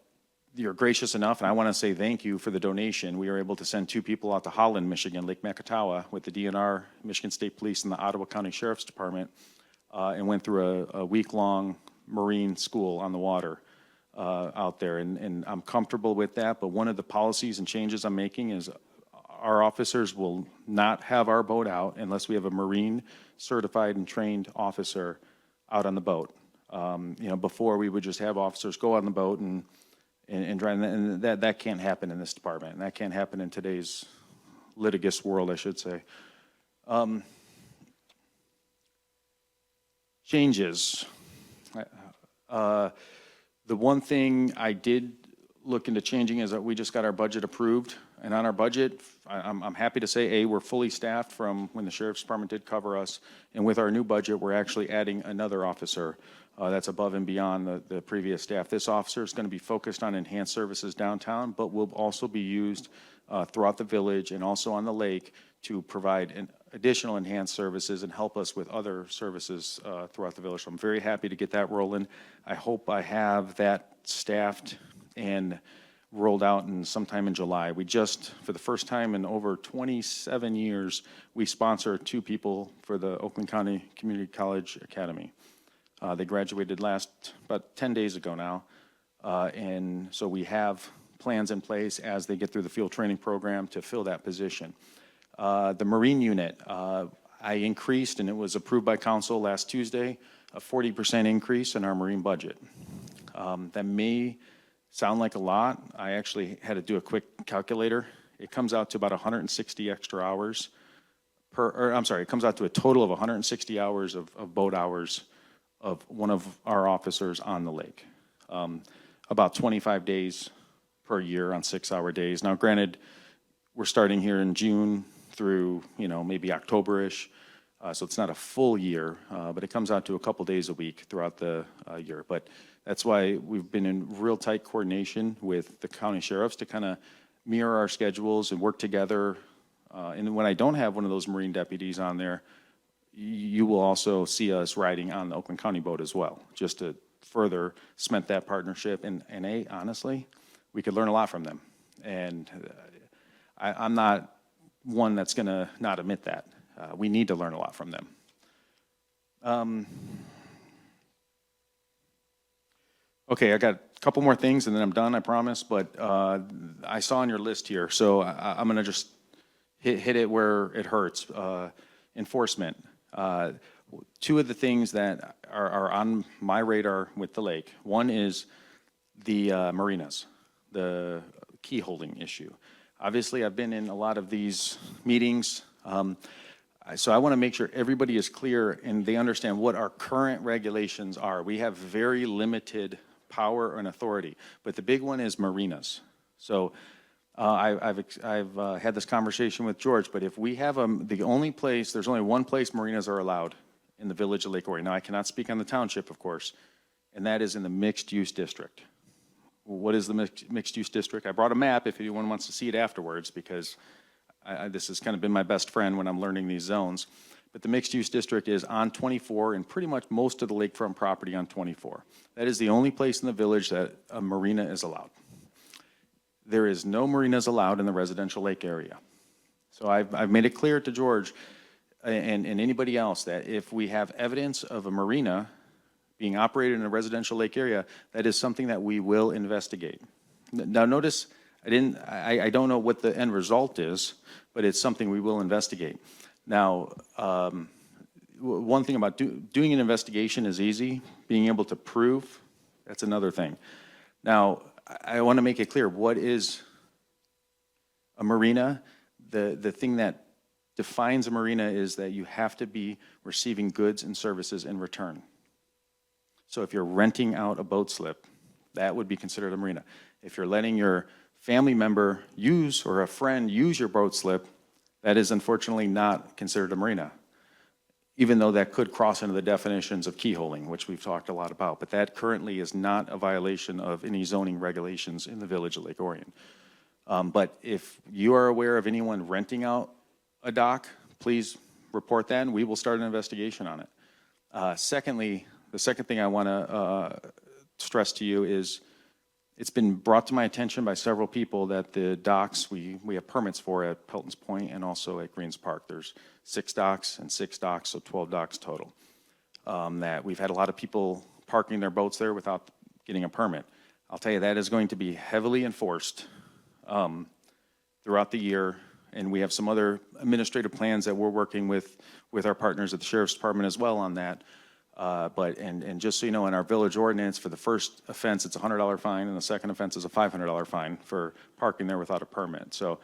you're gracious enough, and I want to say thank you for the donation. We were able to send 2 people out to Holland, Michigan, Lake Macatawa, with the DNR, Michigan State Police, and the Ottawa County Sheriff's Department, and went through a week-long Marine school on the water out there. And I'm comfortable with that, but one of the policies and changes I'm making is our officers will not have our boat out unless we have a Marine certified and trained officer out on the boat. Before we would just have officers go on the boat and drive, and that can't happen in this department, and that can't happen in today's litigious world, I should say. Changes. The one thing I did look into changing is that we just got our budget approved, and on our budget, I'm happy to say, we're fully staffed from when the Sheriff's Department did cover us, and with our new budget, we're actually adding another officer that's above and beyond the previous staff. This officer is going to be focused on enhanced services downtown, but will also be used throughout the village and also on the lake to provide additional enhanced services and help us with other services throughout the village. So I'm very happy to get that rolling. I hope I have that staffed and rolled out in sometime in July. We just, for the first time in over 27 years, we sponsor 2 people for the Oakland County Community College Academy. They graduated about 10 days ago now. And so we have plans in place as they get through the field training program to fill that position. The Marine unit, I increased, and it was approved by council last Tuesday, a 40% increase in our Marine budget. That may sound like a lot. I actually had to do a quick calculator. It comes out to about 160 extra hours it comes out to a total of 160 hours of boat hours of one of our officers on the lake. About 25 days per year on 6-hour days. Now, granted, we're starting here in June through, maybe October-ish. So it's not a full year, but it comes out to a couple days a week throughout the year. But that's why we've been in real tight coordination with the county sheriffs to kind of mirror our schedules and work together. And when I don't have one of those Marine deputies on there, you will also see us riding on the Oakland County boat as well, just to further cement that partnership. And honestly, we could learn a lot from them. And I'm not one that's going to not admit that. We need to learn a lot from them. Okay, I got a couple more things and then I'm done, I promise. But I saw on your list here, so I'm going to just hit it where it hurts. Enforcement. 2 of the things that are on my radar with the lake. One is the marinas, the key holding issue. Obviously, I've been in a lot of these meetings. So I want to make sure everybody is clear and they understand what our current regulations are. We have very limited power and authority, but the big one is marinas. So I've had this conversation with George, but if we have there's only one place marinas are allowed in the village of Lake Orion. Now, I cannot speak on the township, of course, and that is in the mixed-use district. What is the mixed-use district? I brought a map if anyone wants to see it afterwards, because this has kind of been my best friend when I'm learning these zones. But the mixed-use district is on 24 and pretty much most of the lakefront property on 24. That is the only place in the village that a marina is allowed. There is no marinas allowed in the residential lake area. So I've made it clear to George and anybody else that if we have evidence of a marina being operated in a residential lake area, that is something that we will investigate. Now notice, I don't know what the end result is, but it's something we will investigate. Now, one thing about doing an investigation is easy. Being able to prove, that's another thing. Now, I want to make it clear, what is a marina? The thing that defines a marina is that you have to be receiving goods and services in return. So if you're renting out a boat slip, that would be considered a marina. If you're letting your family member use or a friend use your boat slip, that is unfortunately not considered a marina, even though that could cross into the definitions of keyholing, which we've talked a lot about. But that currently is not a violation of any zoning regulations in the village of Lake Orion. But if you are aware of anyone renting out a dock, please report that and we will start an investigation on it. Secondly, the second thing I want to stress to you is it's been brought to my attention by several people that the docks we have permits for at Pelton's Point and also at Greens Park. There's 6 docks and 6 docks, so 12 docks total. That we've had a lot of people parking their boats there without getting a permit. I'll tell you, that is going to be heavily enforced throughout the year, and we have some other administrative plans that we're working with our partners at the Sheriff's Department as well on that. But just so you know, in our village ordinance, for the first offense, it's a $100 fine, and the second offense is a $500 fine for parking there without a permit. So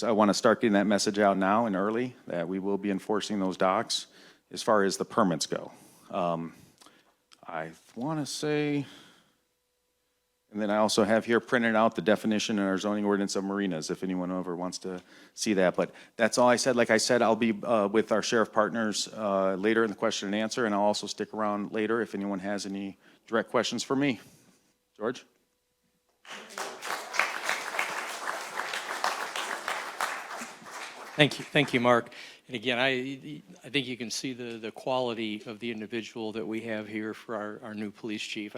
I want to start getting that message out now and early that we will be enforcing those docks as far as the permits go. I want to say, and then I also have here printed out the definition in our zoning ordinance of marinas, if anyone ever wants to see that. But that's all I said. Like I said, I'll be with our sheriff partners later in the question and answer, and I'll also stick around later if anyone has any direct questions for me. George? Thank you, Mark. And again, I think you can see the quality of the individual that we have here for our new police chief.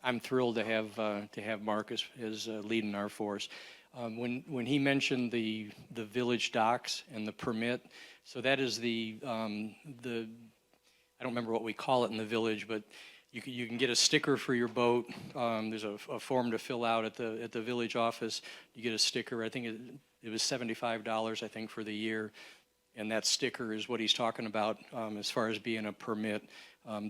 I'm thrilled to have Mark as leading our force. When he mentioned the village docks and the permit, so that is the I don't remember what we call it in the village, but you can get a sticker for your boat. There's a form to fill out at the village office. You get a sticker. I think it was $75, I think, for the year, and that sticker is what he's talking about as far as being a permit.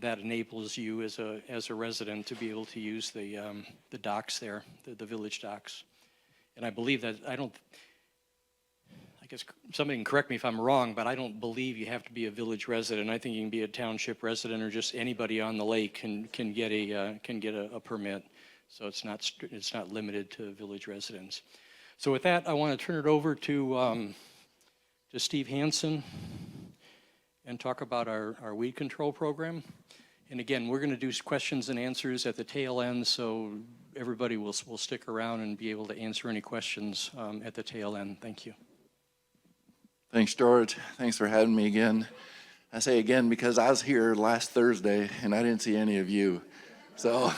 That enables you as a resident to be able to use the docks there, the village docks. And I believe that I guess somebody can correct me if I'm wrong, but I don't believe you have to be a village resident. I think you can be a township resident or just anybody on the lake can get a permit. So it's not limited to village residents. So with that, I want to turn it over to Steve Hansen and talk about our weed control program. And again, we're going to do questions and answers at the tail end, so everybody will stick around and be able to answer any questions at the tail end. Thank you. Thanks, George. Thanks for having me again. I say again because I was here last Thursday and I didn't see any of you. So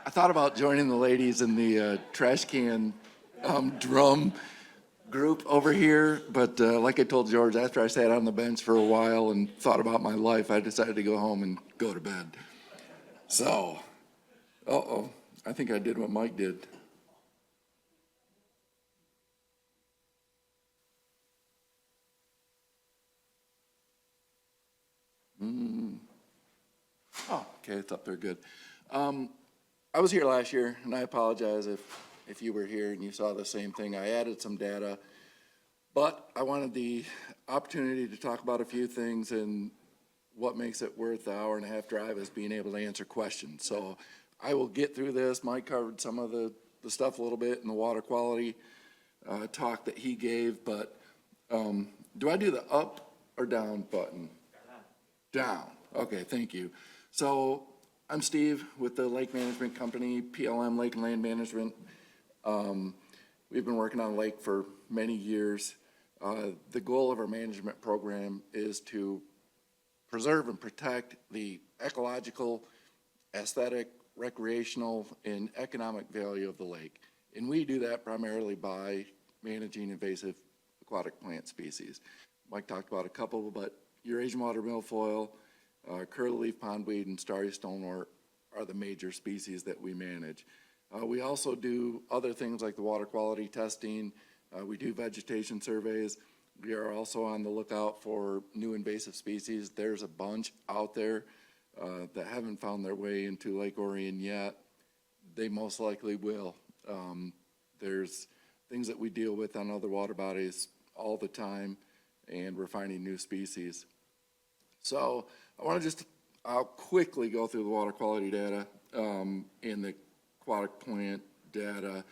I thought about joining the ladies in the trash can drum group over here, but like I told George, after I sat on the bench for a while and thought about my life, I decided to go home and go to bed. So, I think I did what Mike did. Oh, okay, it's up there, good. I was here last year, and I apologize if you were here and you saw the same thing. I added some data, but I wanted the opportunity to talk about a few things, and what makes it worth the hour-and-a-half drive is being able to answer questions. So I will get through this. Mike covered some of the stuff a little bit in the water quality talk that he gave, but do I do the up or down button? Down. Okay, thank you. So I'm Steve with the Lake Management Company, PLM Lake and Land Management. We've been working on the lake for many years. The goal of our management program is to preserve and protect the ecological, aesthetic, recreational, and economic value of the lake. And we do that primarily by managing invasive aquatic plant species. Mike talked about a couple, but Eurasian water milfoil, curly leaf pondweed, and starry stonewort are the major species that we manage. We also do other things like the water quality testing. We do vegetation surveys. We are also on the lookout for new invasive species. There's a bunch out there that haven't found their way into Lake Orion yet. They most likely will. There's things that we deal with on other water bodies all the time, and we're finding new species. So I want to I'll quickly go through the water quality data and the aquatic plant data,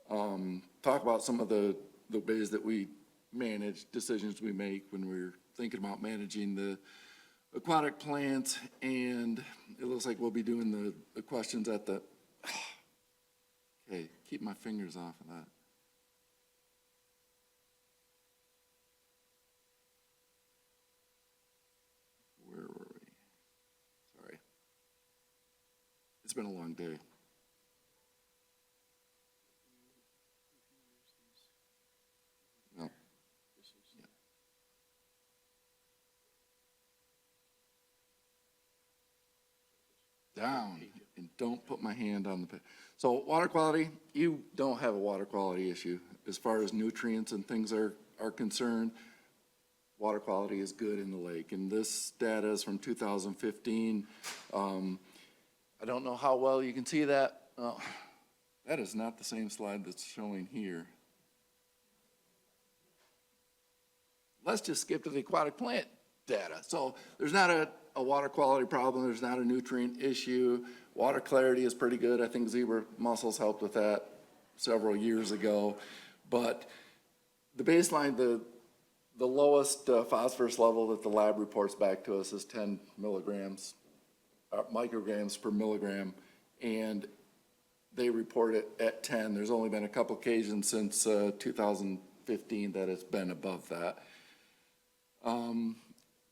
talk about some of the ways that we manage, decisions we make when we're thinking about managing the aquatic plants, and it looks like we'll be doing the questions at the, okay, keep my fingers off of that. Where were we? Sorry. It's been a long day. No. Yeah. Down, and don't put my hand on the, so water quality, you don't have a water quality issue. As far as nutrients and things are concerned, water quality is good in the lake. And this data is from 2015. I don't know how well you can see that. That is not the same slide that's showing here. Let's just skip to the aquatic plant data. So there's not a water quality problem. There's not a nutrient issue. Water clarity is pretty good. I think zebra mussels helped with that several years ago. But the baseline, the lowest phosphorus level that the lab reports back to us is 10 milligrams, micrograms per milligram, and they report it at 10. There's only been a couple occasions since 2015 that it's been above that.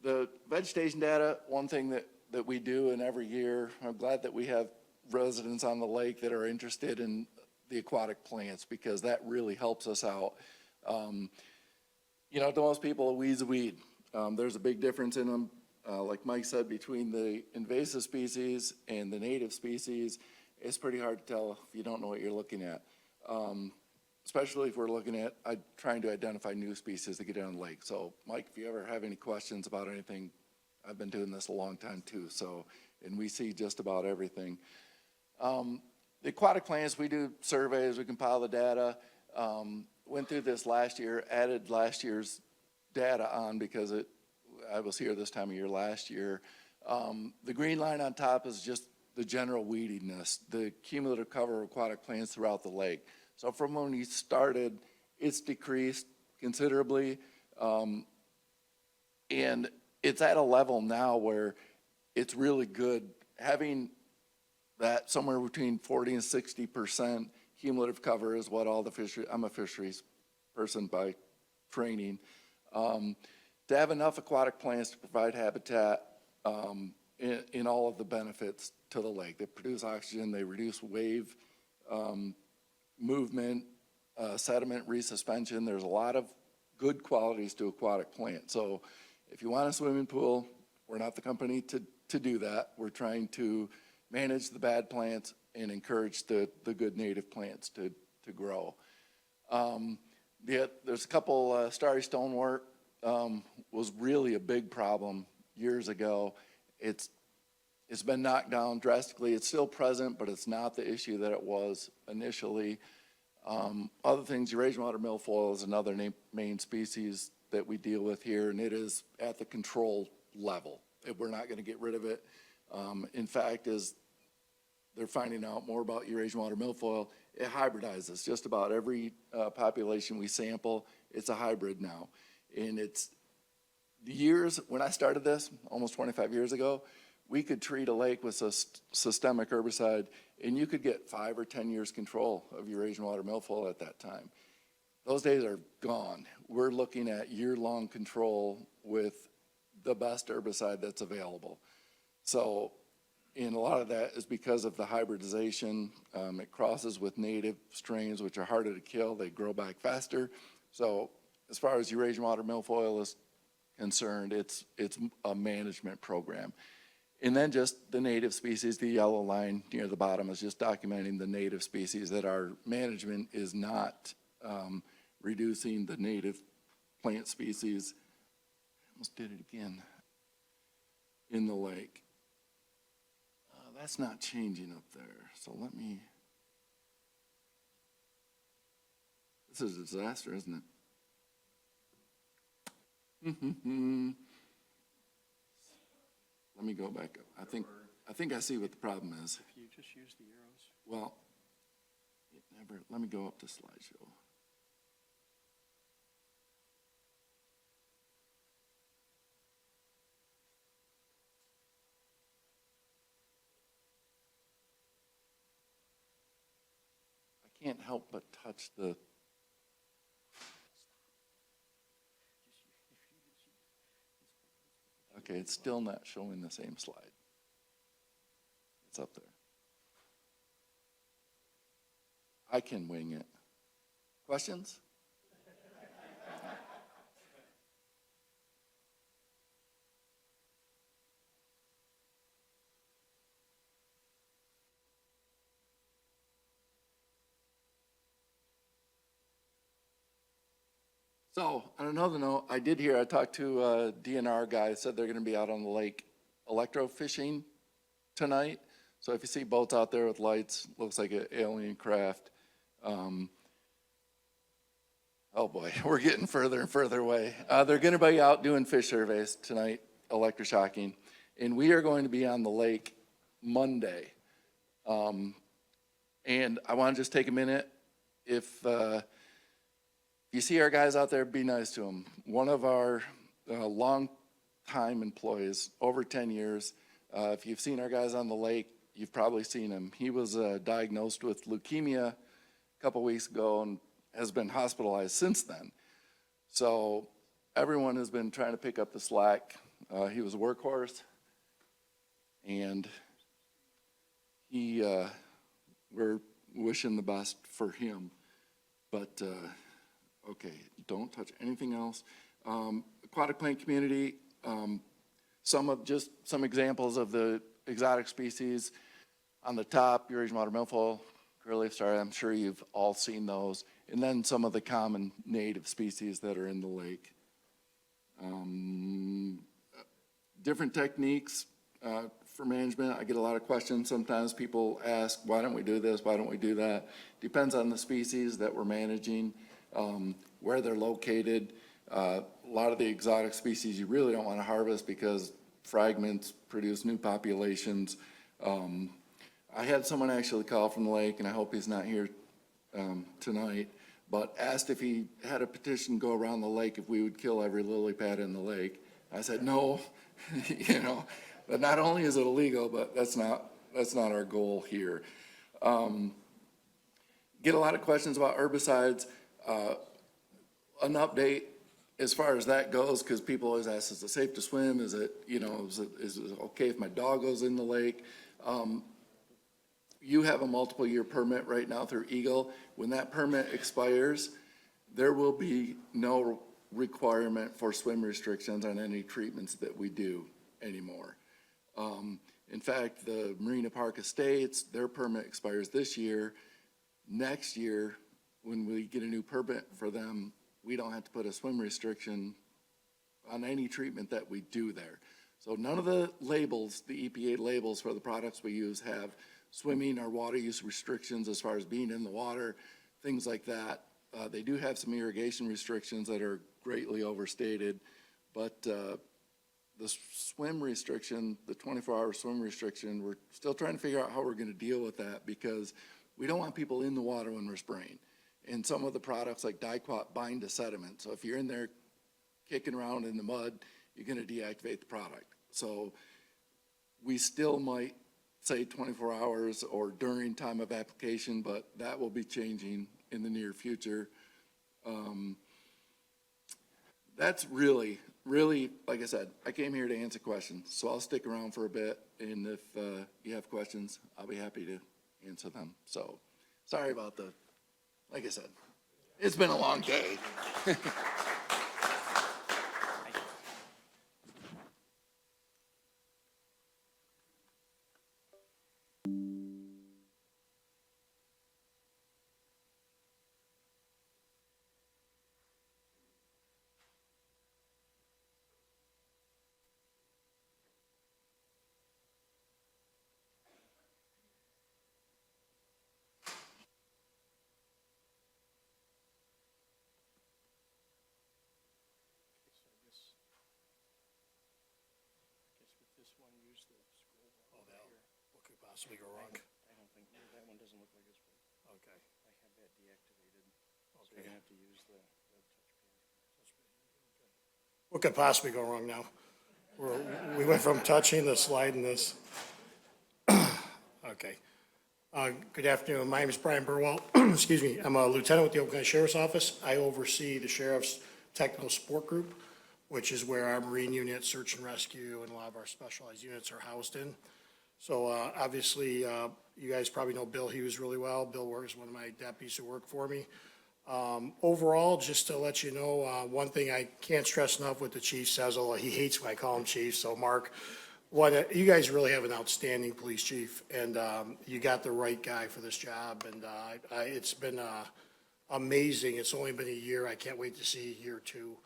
The vegetation data, one thing that we do, and every year, I'm glad that we have residents on the lake that are interested in the aquatic plants, because that really helps us out. You know, to most people, a weed's a weed. There's a big difference in them, like Mike said, between the invasive species and the native species. It's pretty hard to tell if you don't know what you're looking at. Especially if we're looking at trying to identify new species to get on the lake. So, Mike, if you ever have any questions about anything, I've been doing this a long time too, so, and we see just about everything. The aquatic plants, we do surveys, we compile the data. Went through this last year, added last year's data on because I was here this time of year last year. The green line on top is just the general weediness, the cumulative cover of aquatic plants throughout the lake. So from when we started, it's decreased considerably. And it's at a level now where it's really good. Having that somewhere between 40 and 60% cumulative cover is what all the fisheries, I'm a fisheries person by training. To have enough aquatic plants to provide habitat in all of the benefits to the lake. They produce oxygen, they reduce wave movement, sediment resuspension. There's a lot of good qualities to aquatic plants. So if you want a swimming pool, we're not the company to do that. We're trying to manage the bad plants and encourage the good native plants to grow. There's a couple, starry stonewort was really a big problem years ago. It's been knocked down drastically. It's still present, but it's not the issue that it was initially. Other things, Eurasian water milfoil is another main species that we deal with here, and it is at the control level. We're not going to get rid of it. In fact, as they're finding out more about Eurasian water milfoil, it hybridizes. Just about every population we sample, it's a hybrid now. And it's the years, when I started this, almost 25 years ago, we could treat a lake with a systemic herbicide, and you could get 5 or 10 years control of Eurasian water milfoil at that time. Those days are gone. We're looking at year-long control with the best herbicide that's available. So, and a lot of that is because of the hybridization. It crosses with native strains, which are harder to kill. They grow back faster. So as far as Eurasian water milfoil is concerned, it's a management program. And then just the native species, the yellow line near the bottom is just documenting the native species, that our management is not reducing the native plant species. I almost did it again in the lake. That's not changing up there. So let me, this is a disaster, isn't it? Let me go back up. I think I see what the problem is. If you just use the arrows. Well, let me go up to slideshow. I can't help but touch the. Okay, it's still not showing the same slide. It's up there. I can wing it. Questions? So, on another note, I talked to a DNR guy, said they're going to be out on the lake electrofishing tonight. So if you see boats out there with lights, looks like an alien craft. Oh boy, we're getting further and further away. They're going to be out doing fish surveys tonight, electroshocking. And we are going to be on the lake Monday. And I want to just take a minute. If you see our guys out there, be nice to them. One of our long-time employees, over 10 years, if you've seen our guys on the lake, you've probably seen him. He was diagnosed with leukemia a couple weeks ago and has been hospitalized since then. So everyone has been trying to pick up the slack. He was a workhorse, and we're wishing the best for him. But, okay, don't touch anything else. Aquatic plant community, some examples of the exotic species. On the top, Eurasian water milfoil, curly-leaf star, I'm sure you've all seen those. And then some of the common native species that are in the lake. Different techniques for management. I get a lot of questions. Sometimes people ask, why don't we do this? Why don't we do that? Depends on the species that we're managing, where they're located. A lot of the exotic species you really don't want to harvest because fragments produce new populations. I had someone actually call from the lake, and I hope he's not here tonight, but asked if he had a petition go around the lake if we would kill every lily pad in the lake. I said, no, but not only is it illegal, but that's not our goal here. Get a lot of questions about herbicides. An update as far as that goes, because people always ask, is it safe to swim? Is it okay if my dog goes in the lake? You have a multiple year permit right now through Eagle. When that permit expires, there will be no requirement for swim restrictions on any treatments that we do anymore. In fact, the Marina Park Estates, their permit expires this year. Next year, when we get a new permit for them, we don't have to put a swim restriction on any treatment that we do there. So none of the labels, the EPA labels for the products we use have swimming or water use restrictions as far as being in the water, things like that. They do have some irrigation restrictions that are greatly overstated, but the swim restriction, the 24-hour swim restriction, we're still trying to figure out how we're going to deal with that because we don't want people in the water when we're spraying. And some of the products like Diquat bind to sediment. So if you're in there kicking around in the mud, you're going to deactivate the product. So we still might say 24 hours or during time of application, but that will be changing in the near future. That's really, like I said, I came here to answer questions, so I'll stick around for a bit, and if you have questions, I'll be happy to answer them. So, sorry about like I said, it's been a long day. What could possibly go wrong? I don't think, that one doesn't look like it's, Okay. I have that deactivated, so Okay. you're gonna have to use the touchpad. What could possibly go wrong now? We went from touching the slide and this. Okay. Good afternoon. My name is Brian Burwell. Excuse me. I'm a lieutenant with the Oakland Sheriff's Office. I oversee the Sheriff's Technical Support Group, which is where our Marine unit, search and rescue, and a lot of our specialized units are housed in. So obviously, you guys probably know Bill Hughes really well. Bill works one of my deputies who work for me. Overall, just to let you know, one thing I can't stress enough what the chief says, although he hates when I call him chief. So Mark, you guys really have an outstanding police chief, and you got the right guy for this job. And it's been amazing. It's only been a year. I can't wait to see year two.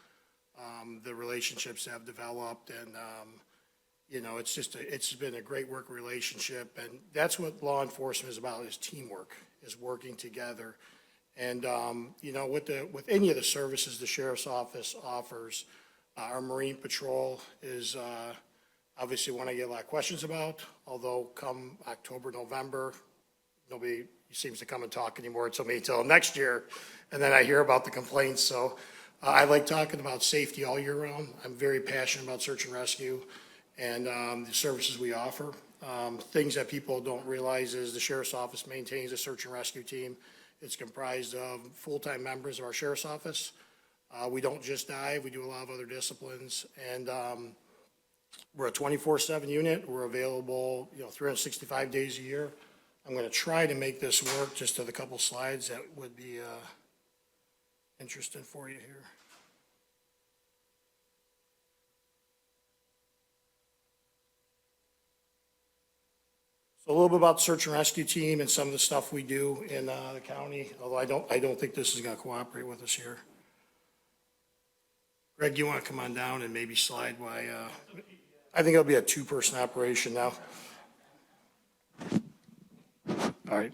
The relationships have developed, and it's been a great work relationship, and that's what law enforcement is about: is teamwork, is working together. And with any of the services the sheriff's office offers, our Marine Patrol is obviously one I get a lot of questions about. Although come October, November, nobody seems to come and talk anymore to me until next year, and then I hear about the complaints. So I like talking about safety all year round. I'm very passionate about search and rescue and the services we offer. Things that people don't realize is the sheriff's office maintains a search and rescue team. It's comprised of full-time members of our sheriff's office. We don't just dive, we do a lot of other disciplines. And we're a 24/7 unit. We're available 365 days a year. I'm going to try to make this work just with a couple slides that would be interesting for you here. So a little bit about the search and rescue team and some of the stuff we do in the county, although I don't think this is going to cooperate with us here. Greg, you want to come on down and maybe slide by, I think it'll be a two-person operation now. All right.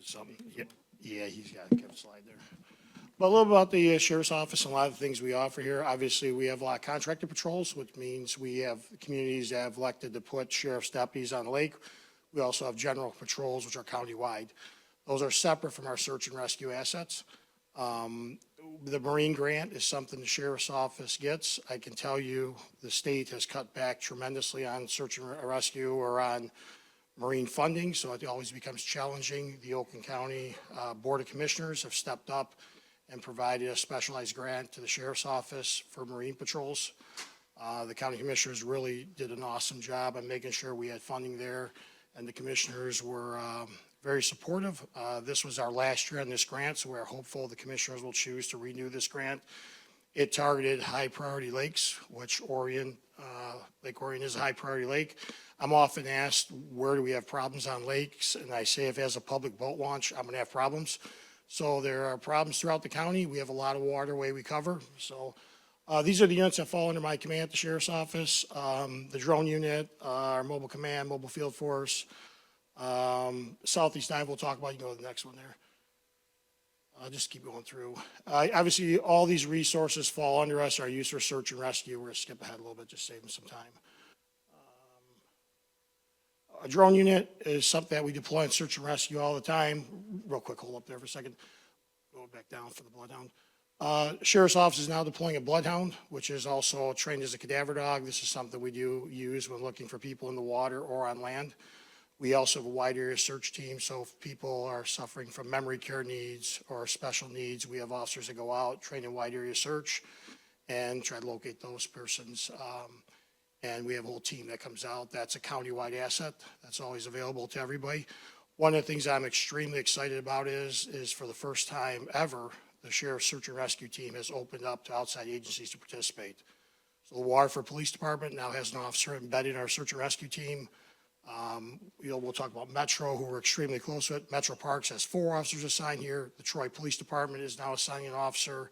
Something. Yeah, he's got to get a slide there. But a little about the sheriff's office and a lot of the things we offer here. Obviously, we have a lot of contracted patrols, which means we have communities that have elected to put sheriff's deputies on the lake. We also have general patrols, which are countywide. Those are separate from our search and rescue assets. The Marine grant is something the sheriff's office gets. I can tell you the state has cut back tremendously on search and rescue or on Marine funding, so it always becomes challenging. The Oakland County Board of Commissioners have stepped up and provided a specialized grant to the sheriff's office for Marine patrols. The county commissioners really did an awesome job on making sure we had funding there, and the commissioners were very supportive. This was our last year on this grant, so we're hopeful the commissioners will choose to renew this grant. It targeted high priority lakes, which Orion, Lake Orion is a high priority lake. I'm often asked, where do we have problems on lakes? And I say, if it has a public boat launch, I'm gonna have problems. So there are problems throughout the county. We have a lot of waterway we cover. So these are the units that fall under my command at the sheriff's office. The drone unit, our mobile command, mobile field force, Southeast Dive we'll talk about. You can go to the next one there. I'll just keep going through. Obviously, all these resources fall under us. Our use for search and rescue. We're going to skip ahead a little bit, just saving some time. A drone unit is something that we deploy in search and rescue all the time. Real quick, hold up there for a second. Go back down for the bloodhound. Sheriff's office is now deploying a bloodhound, which is also trained as a cadaver dog. This is something we do use when looking for people in the water or on land. We also have a wide area search team, so if people are suffering from memory care needs or special needs, we have officers that go out, train in wide area search, and try to locate those persons. And we have a whole team that comes out. That's a countywide asset. That's always available to everybody. One of the things I'm extremely excited about is for the first time ever, the Sheriff's Search and Rescue Team has opened up to outside agencies to participate. So the Waterford Police Department now has an officer embedded in our Search and Rescue Team. We'll talk about Metro, who we're extremely close with. Metro Parks has 4 officers assigned here. The Troy Police Department is now assigning an officer.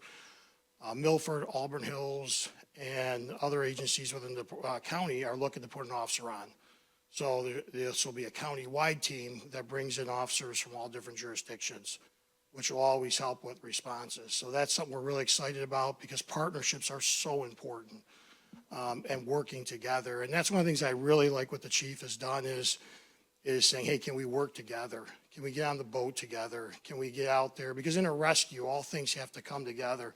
Milford, Auburn Hills, and other agencies within the county are looking to put an officer on. So this will be a county-wide team that brings in officers from all different jurisdictions, which will always help with responses. So that's something we're really excited about because partnerships are so important. And working together. And that's one of the things I really like what the chief has done is saying, hey, can we work together? Can we get on the boat together? Can we get out there? Because in a rescue, all things have to come together.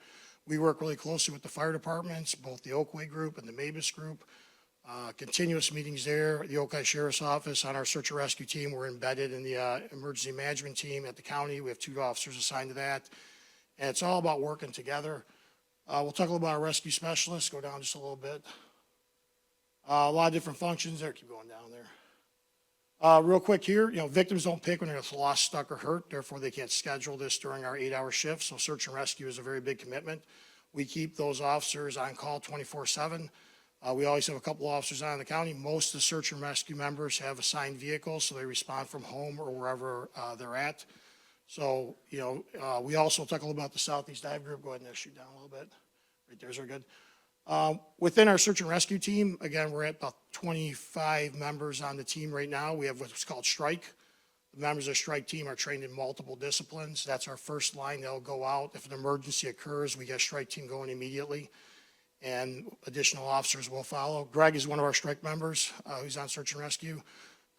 We work really closely with the fire departments, both the Oakway group and the Mavis group. Continuous meetings there. The Oakland Sheriff's Office on our search and rescue team. We're embedded in the emergency management team at the county. We have 2 officers assigned to that. And it's all about working together. We'll talk a little about our rescue specialists. Go down just a little bit. A lot of different functions there. Keep going down there. Real quick here, victims don't pick when they're lost, stuck, or hurt. Therefore, they can't schedule this during our 8-hour shift. So search and rescue is a very big commitment. We keep those officers on call 24/7. We always have a couple officers on in the county. Most of the search and rescue members have assigned vehicles, so they respond from home or wherever they're at. So, we also talk a little about the Southeast Dive Group. Go ahead and shoot down a little bit. Right there's our good. Within our search and rescue team, again, we're at about 25 members on the team right now. We have what's called Strike. The members of the Strike team are trained in multiple disciplines. That's our first line. They'll go out. If an emergency occurs, we get a Strike team going immediately. And additional officers will follow. Greg is one of our Strike members who's on search and rescue.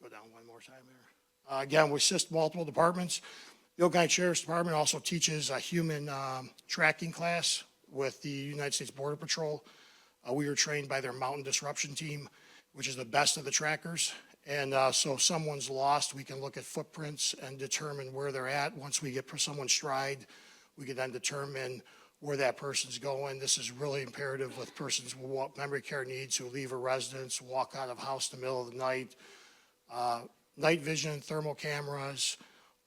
Go down one more time there. Again, we assist multiple departments. The Oakland County Sheriff's Department also teaches a human tracking class with the United States Border Patrol. We were trained by their mountain disruption team, which is the best of the trackers. And so if someone's lost, we can look at footprints and determine where they're at. Once we get someone's stride, we can then determine where that person's going. This is really imperative with persons with memory care needs who leave a residence, walk out of house in the middle of the night. Night vision, thermal cameras,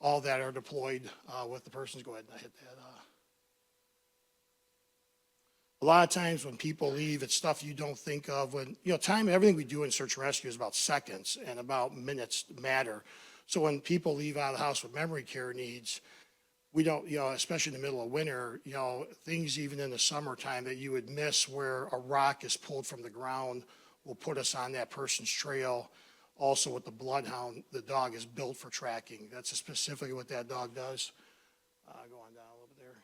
all that are deployed with the persons. Go ahead and hit that. A lot of times when people leave, it's stuff you don't think of. When, time, everything we do in search and rescue is about seconds and about minutes matter. So when people leave out of the house with memory care needs, we don't, especially in the middle of winter, things even in the summertime that you would miss where a rock is pulled from the ground will put us on that person's trail. Also with the bloodhound, the dog is built for tracking. That's specifically what that dog does. Go on down a little bit there.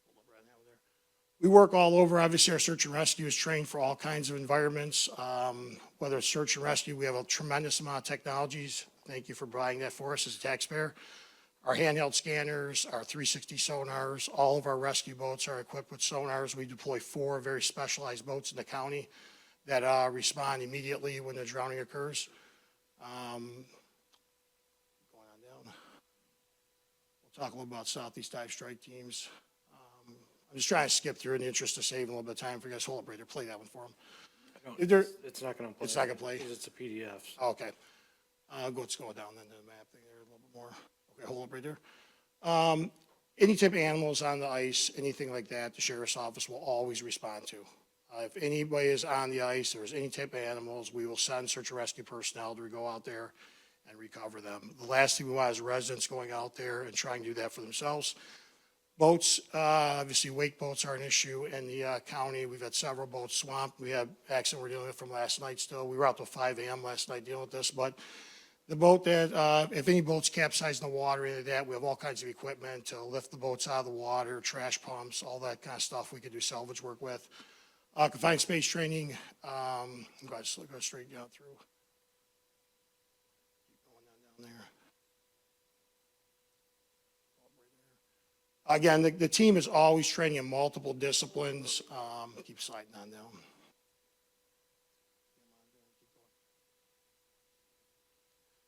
Hold up right now there. We work all over. Obviously, our search and rescue is trained for all kinds of environments. Whether it's search and rescue, we have a tremendous amount of technologies. Thank you for providing that for us as a taxpayer. Our handheld scanners, our 360 sonars, all of our rescue boats are equipped with sonars. We deploy 4 very specialized boats in the county that respond immediately when a drowning occurs. Going on down. We'll talk a little about Southeast Dive Strike Teams. I'm just trying to skip through in the interest of saving a little bit of time for you guys. Hold up right there. Play that one for them. It's not going to play. It's not going to play? Because it's a PDF. Okay. Let's go down into the map thing there a little bit more. Okay, hold up right there. Any type of animals on the ice, anything like that, the sheriff's office will always respond to. If anybody is on the ice, there's any type of animals, we will send search and rescue personnel to go out there and recover them. The last thing we want is residents going out there and trying to do that for themselves. Boats, obviously wake boats are an issue in the county. We've had several boats swamped. We had accident we're dealing with from last night still. We were out till 5 a.m. last night dealing with this, but the boat that, if any boats capsize in the water, any of that, we have all kinds of equipment to lift the boats out of the water, trash pumps, all that kind of stuff we could do salvage work with. Confined space training, go straight down through. Keep going down there. Again, the team is always training in multiple disciplines. Keep sliding on down.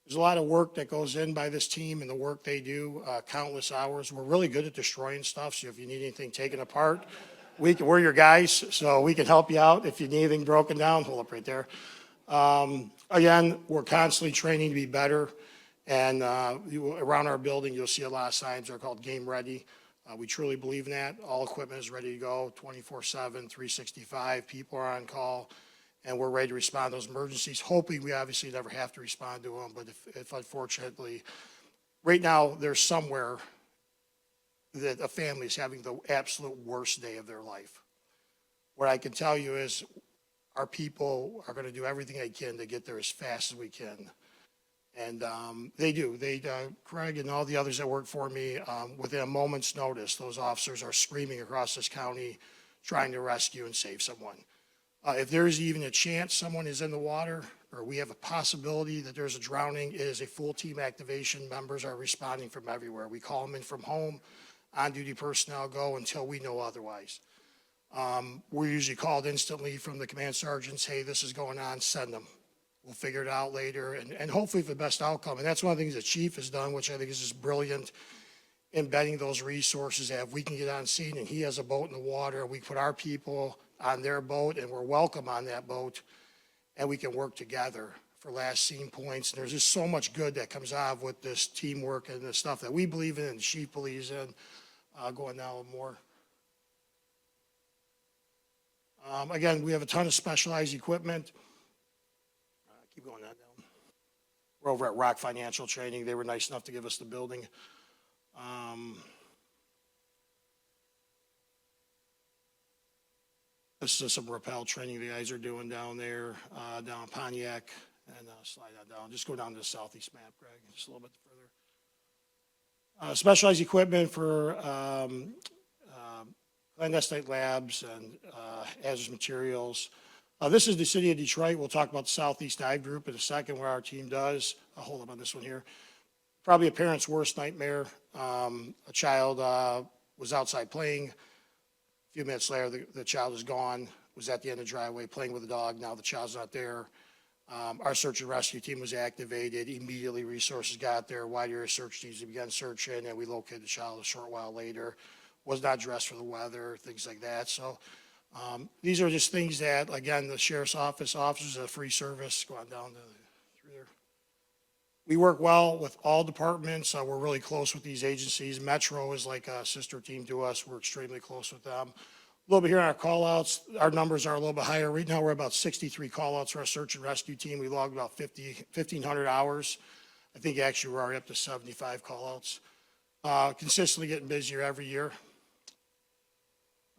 There's a lot of work that goes in by this team and the work they do, countless hours. We're really good at destroying stuff, so if you need anything taken apart, we're your guys, so we can help you out. If you need anything broken down, hold up right there. Again, we're constantly training to be better, and around our building, you'll see a lot of signs that are called Game Ready. We truly believe in that. All equipment is ready to go 24/7, 365. People are on call, and we're ready to respond to those emergencies. Hoping we obviously never have to respond to them, but if unfortunately, right now, there's somewhere that a family is having the absolute worst day of their life. What I can tell you is our people are going to do everything they can to get there as fast as we can. And they do. Craig and all the others that work for me, within a moment's notice, those officers are screaming across this county trying to rescue and save someone. If there's even a chance someone is in the water or we have a possibility that there's a drowning, it is a full team activation. Members are responding from everywhere. We call them in from home. On-duty personnel go until we know otherwise. We're usually called instantly from the command sergeants, hey, this is going on, send them. We'll figure it out later, and hopefully for the best outcome. And that's one of the things the chief has done, which I think is just brilliant, embedding those resources that if we can get on scene and he has a boat in the water, we put our people on their boat and we're welcome on that boat, and we can work together for last seen points. And there's just so much good that comes out of with this teamwork and the stuff that we believe in and the chief believes in. Going down a little more. Again, we have a ton of specialized equipment. Keep going that down. We're over at Rock Financial Training. They were nice enough to give us the building. This is some rappel training the guys are doing down there, down in Pontiac. And slide that down. Just go down to the southeast map, Greg, just a little bit further. Specialized equipment for clandestine labs and hazardous materials. This is the city of Detroit. We'll talk about the Southeast Dive Group in a second, where our team does. I'll hold up on this one here. Probably a parent's worst nightmare. A child was outside playing. A few minutes later, the child is gone, was at the end of the driveway playing with the dog. Now the child's not there. Our search and rescue team was activated. Immediately, resources got there. Wide area search teams began searching, and we located the child a short while later. Was not dressed for the weather, things like that. So these are just things that, again, the sheriff's office officers, a free service, go on down through there. We work well with all departments. We're really close with these agencies. Metro is like a sister team to us. We're extremely close with them. A little bit here on our call-outs. Our numbers are a little bit higher. Right now, we're about 63 call-outs for our search and rescue team. We logged about 1,500 hours. I think actually we're already up to 75 call-outs. Consistently getting busier every year.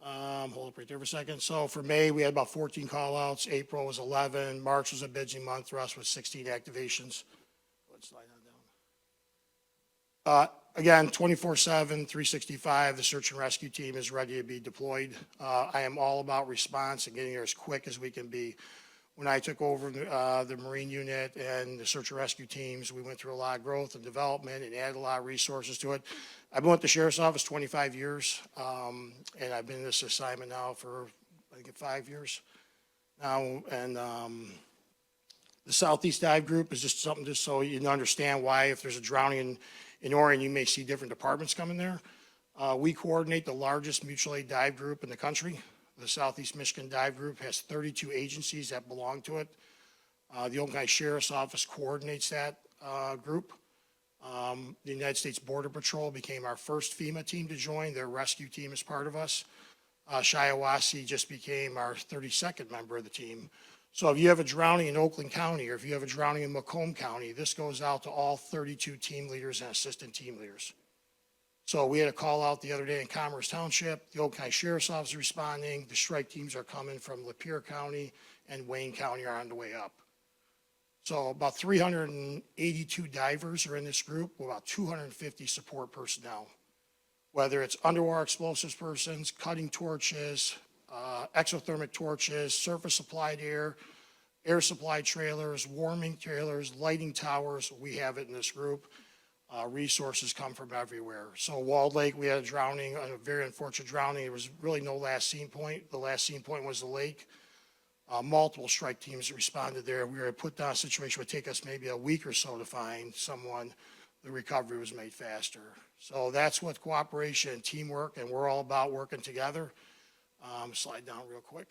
Hold up right there for a second. So for May, we had about 14 call-outs. April was 11. March was a busy month for us with 16 activations. Let's slide on down. Again, 24/7, 365, the search and rescue team is ready to be deployed. I am all about response and getting there as quick as we can be. When I took over the Marine unit and the search and rescue teams, we went through a lot of growth and development and added a lot of resources to it. I've been with the sheriff's office 25 years, and I've been in this assignment now for, I think, 5 years now. And the Southeast Dive Group is just something just so you understand why if there's a drowning in Orion, you may see different departments coming there. We coordinate the largest mutual aid dive group in the country. The Southeast Michigan Dive Group has 32 agencies that belong to it. The Oakland County Sheriff's Office coordinates that group. The United States Border Patrol became our first FEMA team to join. Their rescue team is part of us. Shiawassee just became our 32nd member of the team. So if you have a drowning in Oakland County or if you have a drowning in Macomb County, this goes out to all 32 team leaders and assistant team leaders. So we had a call out the other day in Commerce Township. The Oakland County Sheriff's Office is responding. The strike teams are coming from Lapeer County and Wayne County are on the way up. So about 382 divers are in this group, with about 250 support personnel. Whether it's underwater explosives persons, cutting torches, exothermic torches, surface supplied air, air supply trailers, warming trailers, lighting towers, we have it in this group. Resources come from everywhere. So Walled Lake, we had a drowning, a very unfortunate drowning. There was really no last scene point. The last scene point was the lake. Multiple strike teams responded there. We were put down a situation would take us maybe a week or so to find someone. The recovery was made faster. So that's what cooperation and teamwork, and we're all about working together. Slide down real quick.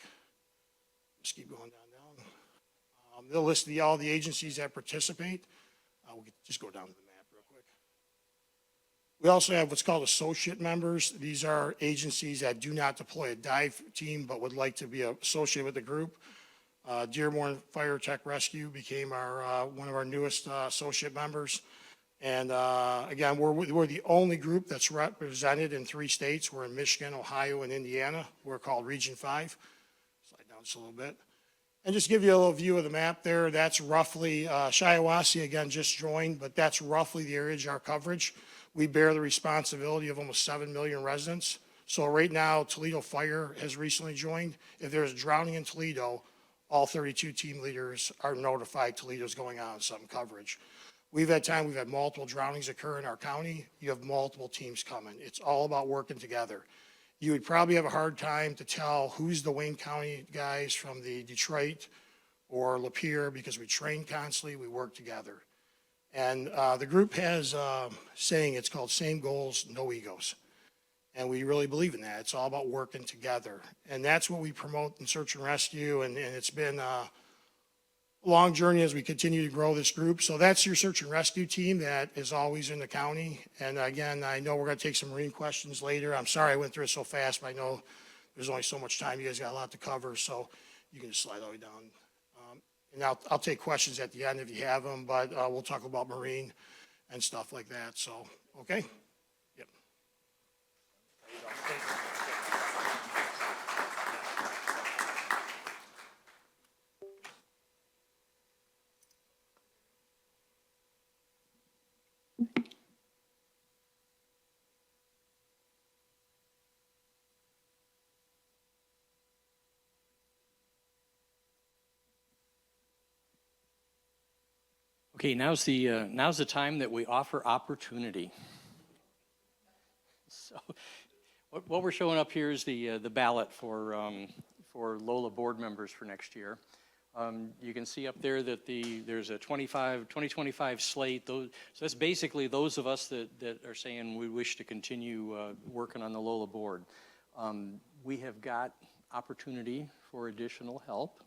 Just keep going down. They'll list all the agencies that participate. We'll just go down to the map real quick. We also have what's called associate members. These are agencies that do not deploy a dive team but would like to be associated with the group. Dearborn Fire Tech Rescue became our one of our newest associate members. And again, we're the only group that's represented in 3 states. We're in Michigan, Ohio, and Indiana. We're called Region 5. Slide down just a little bit. And just give you a little view of the map there. That's roughly, Shiawassee again just joined, but that's roughly the area of our coverage. We bear the responsibility of almost 7 million residents. So right now, Toledo Fire has recently joined. If there's drowning in Toledo, all 32 team leaders are notified Toledo's going on some coverage. We've had multiple drownings occur in our county. You have multiple teams coming. It's all about working together. You would probably have a hard time to tell who's the Wayne County guys from the Detroit or Lapeer because we train constantly, we work together. And the group has a saying, it's called same goals, no egos. And we really believe in that. It's all about working together. And that's what we promote in search and rescue. And it's been a long journey as we continue to grow this group. So that's your search and rescue team that is always in the county. And again, I know we're going to take some Marine questions later. I'm sorry I went through it so fast, but I know there's only so much time. You guys got a lot to cover, so you can just slide all the way down. And I'll take questions at the end if you have them, but we'll talk about Marine and stuff like that. So, okay? Yep. Thank you. Okay, now's the time that we offer opportunity. So, what we're showing up here is the ballot for LOLA board members for next year. You can see up there that there's a 2025 slate. So that's basically those of us that are saying we wish to continue working on the LOLA board. We have got opportunity for additional help.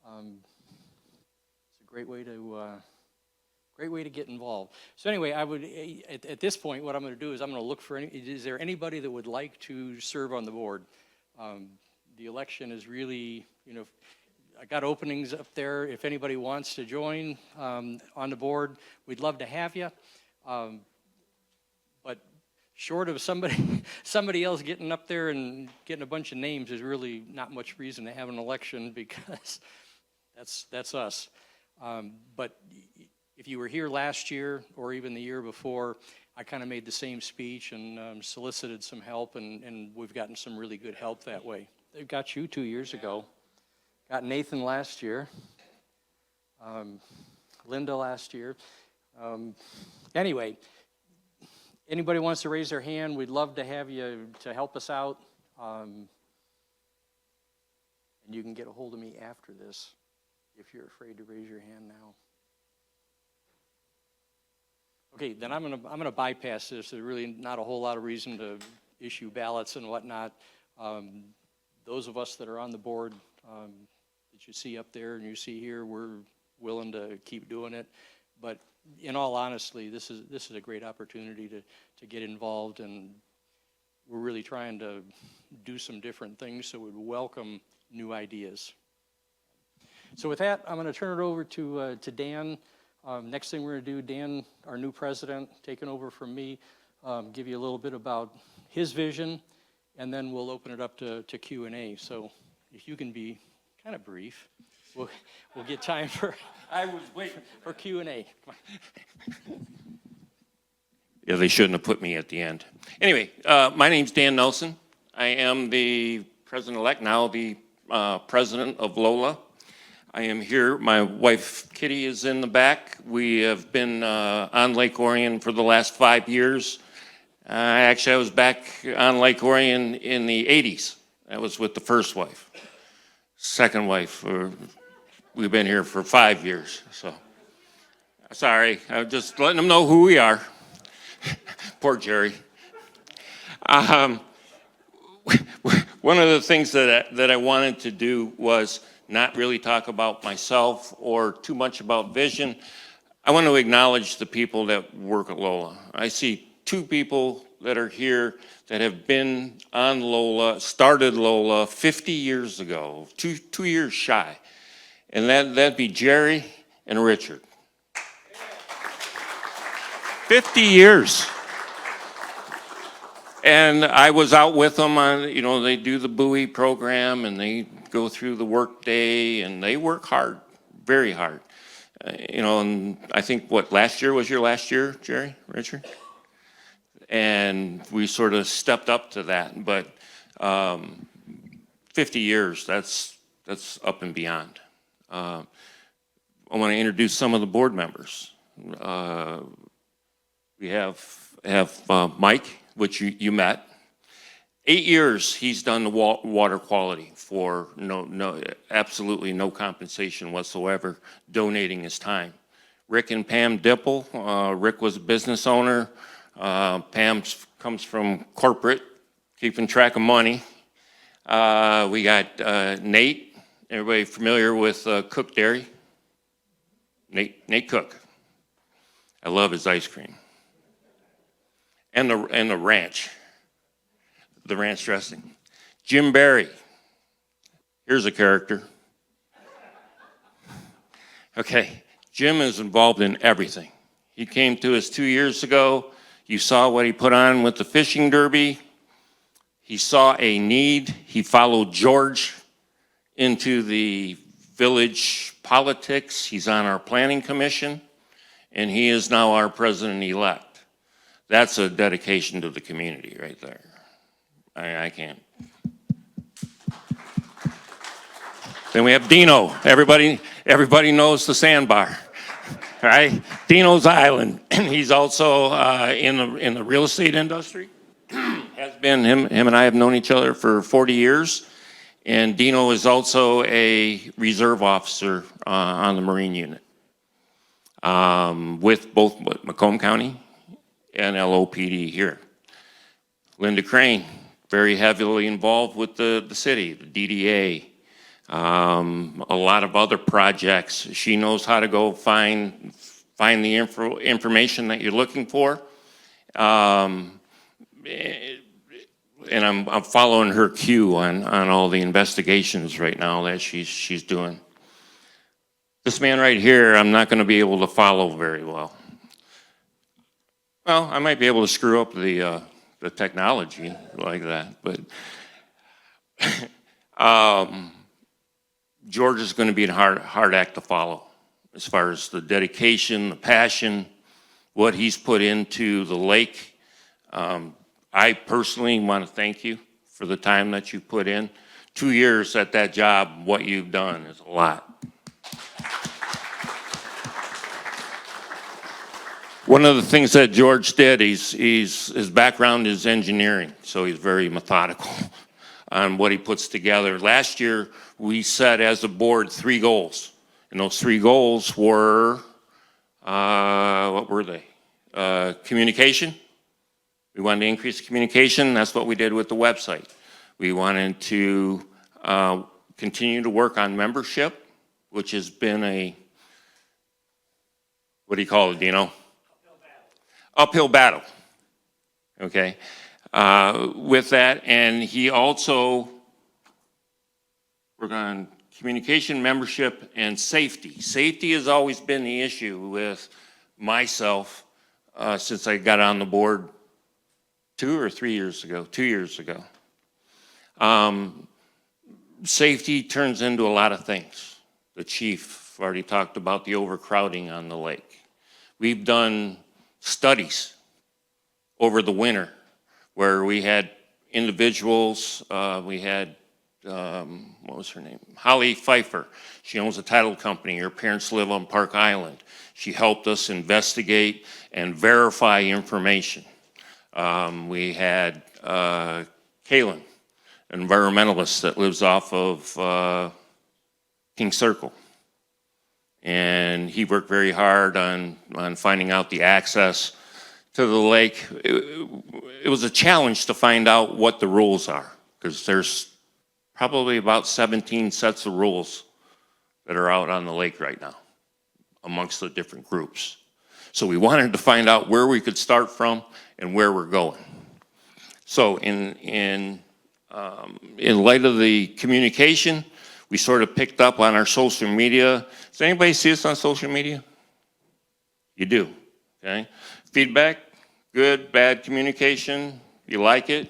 It's a great way to get involved. So anyway, I would at this point, what I'm going to do is I'm going to look for is there anybody that would like to serve on the board? The election is really, I got openings up there. If anybody wants to join on the board, we'd love to have you. But short of somebody else getting up there and getting a bunch of names, there's really not much reason to have an election because that's us. But if you were here last year or even the year before, I kind of made the same speech and solicited some help, and we've gotten some really good help that way. They got you 2 years ago. Got Nathan last year. Linda last year. Anyway, anybody wants to raise their hand, we'd love to have you to help us out. And you can get a hold of me after this if you're afraid to raise your hand now. Okay, then I'm gonna bypass this. There's really not a whole lot of reason to issue ballots and whatnot. Those of us that are on the board that you see up there and you see here, we're willing to keep doing it. But in all honesty, this is a great opportunity to get involved, and we're really trying to do some different things, so we'd welcome new ideas. So with that, I'm going to turn it over to Dan. Next thing we're going to do, Dan, our new president, taking over from me, give you a little bit about his vision, and then we'll open it up to Q&A. So if you can be kind of brief, we'll get time for Q&A. Yeah, they shouldn't have put me at the end. Anyway, my name's Dan Nelson. I am the president-elect, now the president of LOLA. I am here. My wife, Kitty, is in the back. We have been on Lake Orion for the last 5 years. Actually, I was back on Lake Orion in the 80s. That was with the first wife. Second wife, we've been here for 5 years. So, sorry, I'm just letting them know who we are. Poor Jerry. One of the things that I wanted to do was not really talk about myself or too much about vision. I want to acknowledge the people that work at LOLA. I see 2 people that are here that have been on LOLA, started LOLA 50 years ago, two years shy. And that'd be Jerry and Richard. 50 years. And I was out with them on, they do the buoy program and they go through the work day and they work hard, very hard. And I think last year was your last year, Jerry, Richard? And we sort of stepped up to that, but 50 years, that's up and beyond. I want to introduce some of the board members. We have Mike, which you met. 8 years he's done the water quality for absolutely no compensation whatsoever, donating his time. Rick and Pam Dipple. Rick was a business owner. Pam comes from corporate, keeping track of money. We got Nate. Everybody familiar with Cook Dairy? Nate Cook. I love his ice cream. And the ranch. The ranch dressing. Jim Barry. Here's a character. Okay, Jim is involved in everything. He came to us 2 years ago. You saw what he put on with the fishing derby. He saw a need. He followed George into the village politics. He's on our planning commission, and he is now our president-elect. That's a dedication to the community right there. I can't. Then we have Dino. Everybody knows the sandbar, right? Dino's Island. He's also in the real estate industry. Has been him and I have known each other for 40 years. And Dino is also a reserve officer on the Marine unit with both Macomb County and LOPD here. Linda Crane, very heavily involved with the city, the DDA, a lot of other projects. She knows how to go find the information that you're looking for. And I'm following her cue on all the investigations right now that she's doing. This man right here, I'm not going to be able to follow very well. Well, I might be able to screw up the technology like that, but George is going to be a hard act to follow as far as the dedication, the passion, what he's put into the lake. I personally want to thank you for the time that you put in. 2 years at that job, what you've done is a lot. One of the things that George did, his background is engineering, so he's very methodical on what he puts together. Last year, we set as a board 3 goals, and those 3 goals were, what were they? Communication. We wanted to increase communication. That's what we did with the website. We wanted to continue to work on membership, which has been a, what do you call it, Dino? Uphill battle. Okay. With that, and he also worked on communication, membership, and safety. Safety has always been the issue with myself since I got on the board 2 or 3 years ago, 2 years ago. Safety turns into a lot of things. The chief already talked about the overcrowding on the lake. We've done studies over the winter where we had individuals, we had, what was her name? Holly Pfeiffer. She owns a title company. Her parents live on Park Island. She helped us investigate and verify information. We had Kalen, an environmentalist that lives off of King Circle. And he worked very hard on finding out the access to the lake. It was a challenge to find out what the rules are, because there's probably about 17 sets of rules that are out on the lake right now amongst the different groups. So we wanted to find out where we could start from and where we're going. So in light of the communication, we sort of picked up on our social media. Does anybody see us on social media? You do, okay? Feedback, good, bad communication, you like it?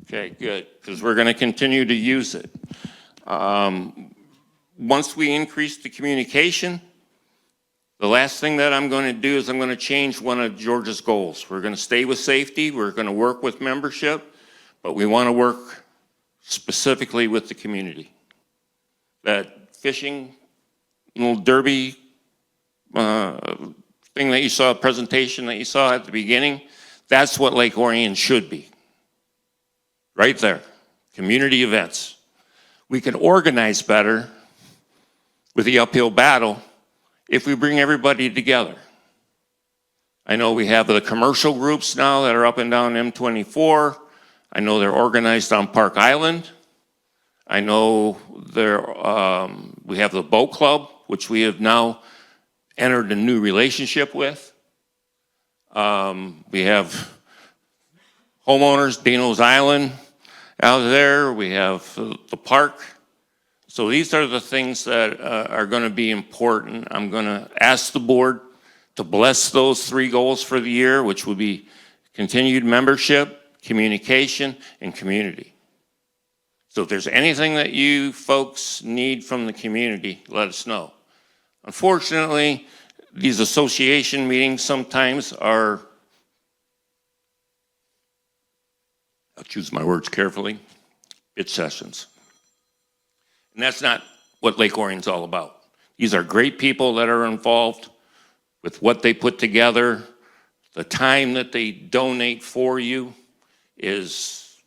Okay, good, because we're gonna continue to use it. Once we increase the communication, the last thing that I'm going to do is I'm going to change one of George's goals. We're going to stay with safety, we're going to work with membership, but we want to work specifically with the community. That fishing, little derby thing that you saw, presentation that you saw at the beginning, that's what Lake Orion should be. Right there, community events. We can organize better with the uphill battle if we bring everybody together. I know we have the commercial groups now that are up and down M24. I know they're organized on Park Island. I know we have the boat club, which we have now entered a new relationship with. We have homeowners, Dino's Island out there. We have the park. So these are the things that are going to be important. I'm going to ask the board to bless those 3 goals for the year, which will be continued membership, communication, and community. So if there's anything that you folks need from the community, let us know. Unfortunately, these association meetings sometimes are, I'll choose my words carefully, bitch sessions. And that's not what Lake Orion's all about. These are great people that are involved with what they put together. The time that they donate for you it's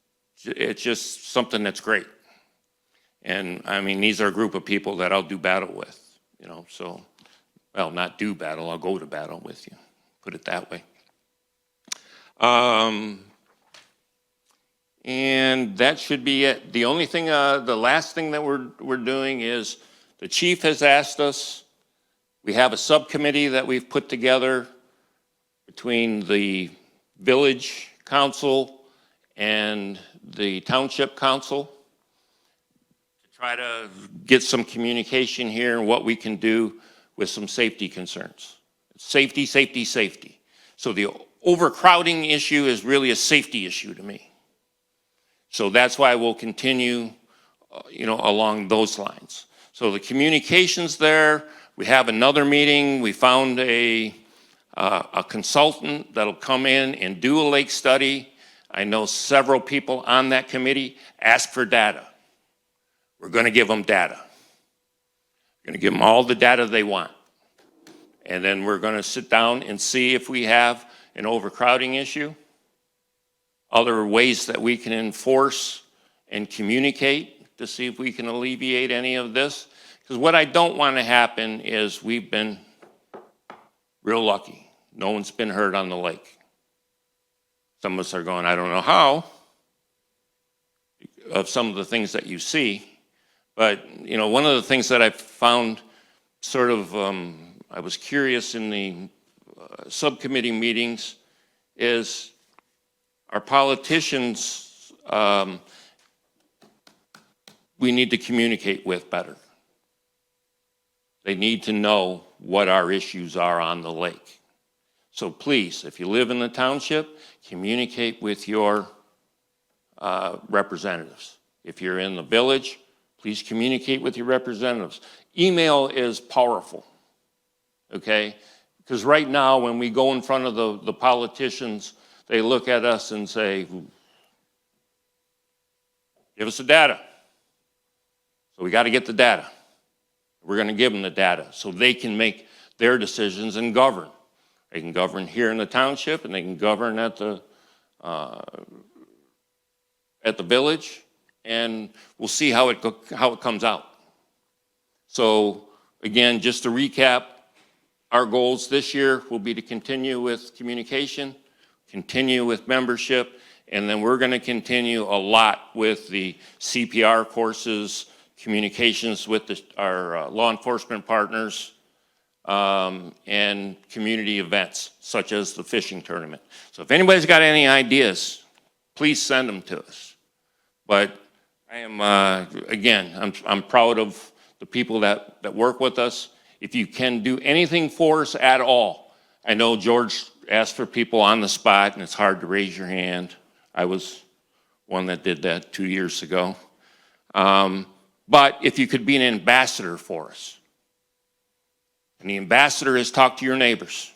just something that's great. And I mean, these are a group of people that I'll do battle with, you know, so, well, not do battle, I'll go to battle with you, put it that way. And that should be it. The only thing, the last thing that we're doing is the chief has asked us, we have a subcommittee that we've put together between the village council and the township council to try to get some communication here and what we can do with some safety concerns. Safety, safety, safety. So the overcrowding issue is really a safety issue to me. So that's why we'll continue, you know, along those lines. So the communications there, we have another meeting. We found a consultant that'll come in and do a lake study. I know several people on that committee ask for data. We're going to give them data. We're going to give them all the data they want. And then we're going to sit down and see if we have an overcrowding issue, other ways that we can enforce and communicate to see if we can alleviate any of this. Because what I don't want to happen is we've been real lucky. No one's been hurt on the lake. Some of us are going, I don't know how, of some of the things that you see. But, you know, one of the things that I found sort of, I was curious in the subcommittee meetings is our politicians, we need to communicate with better. They need to know what our issues are on the lake. So please, if you live in the township, communicate with your representatives. If you're in the village, please communicate with your representatives. Email is powerful, okay? Because right now, when we go in front of the politicians, they look at us and say, give us the data. So we got to get the data. We're going to give them the data so they can make their decisions and govern. They can govern here in the township, and they can govern at the village, and we'll see how it comes out. So again, just to recap, our goals this year will be to continue with communication, continue with membership, and then we're going to continue a lot with the CPR courses, communications with our law enforcement partners, and community events such as the fishing tournament. So if anybody's got any ideas, please send them to us. But I am, again, I'm proud of the people that work with us. If you can do anything for us at all, I know George asked for people on the spot, and it's hard to raise your hand. I was one that did that 2 years ago. But if you could be an ambassador for us, and the ambassador is talk to your neighbors.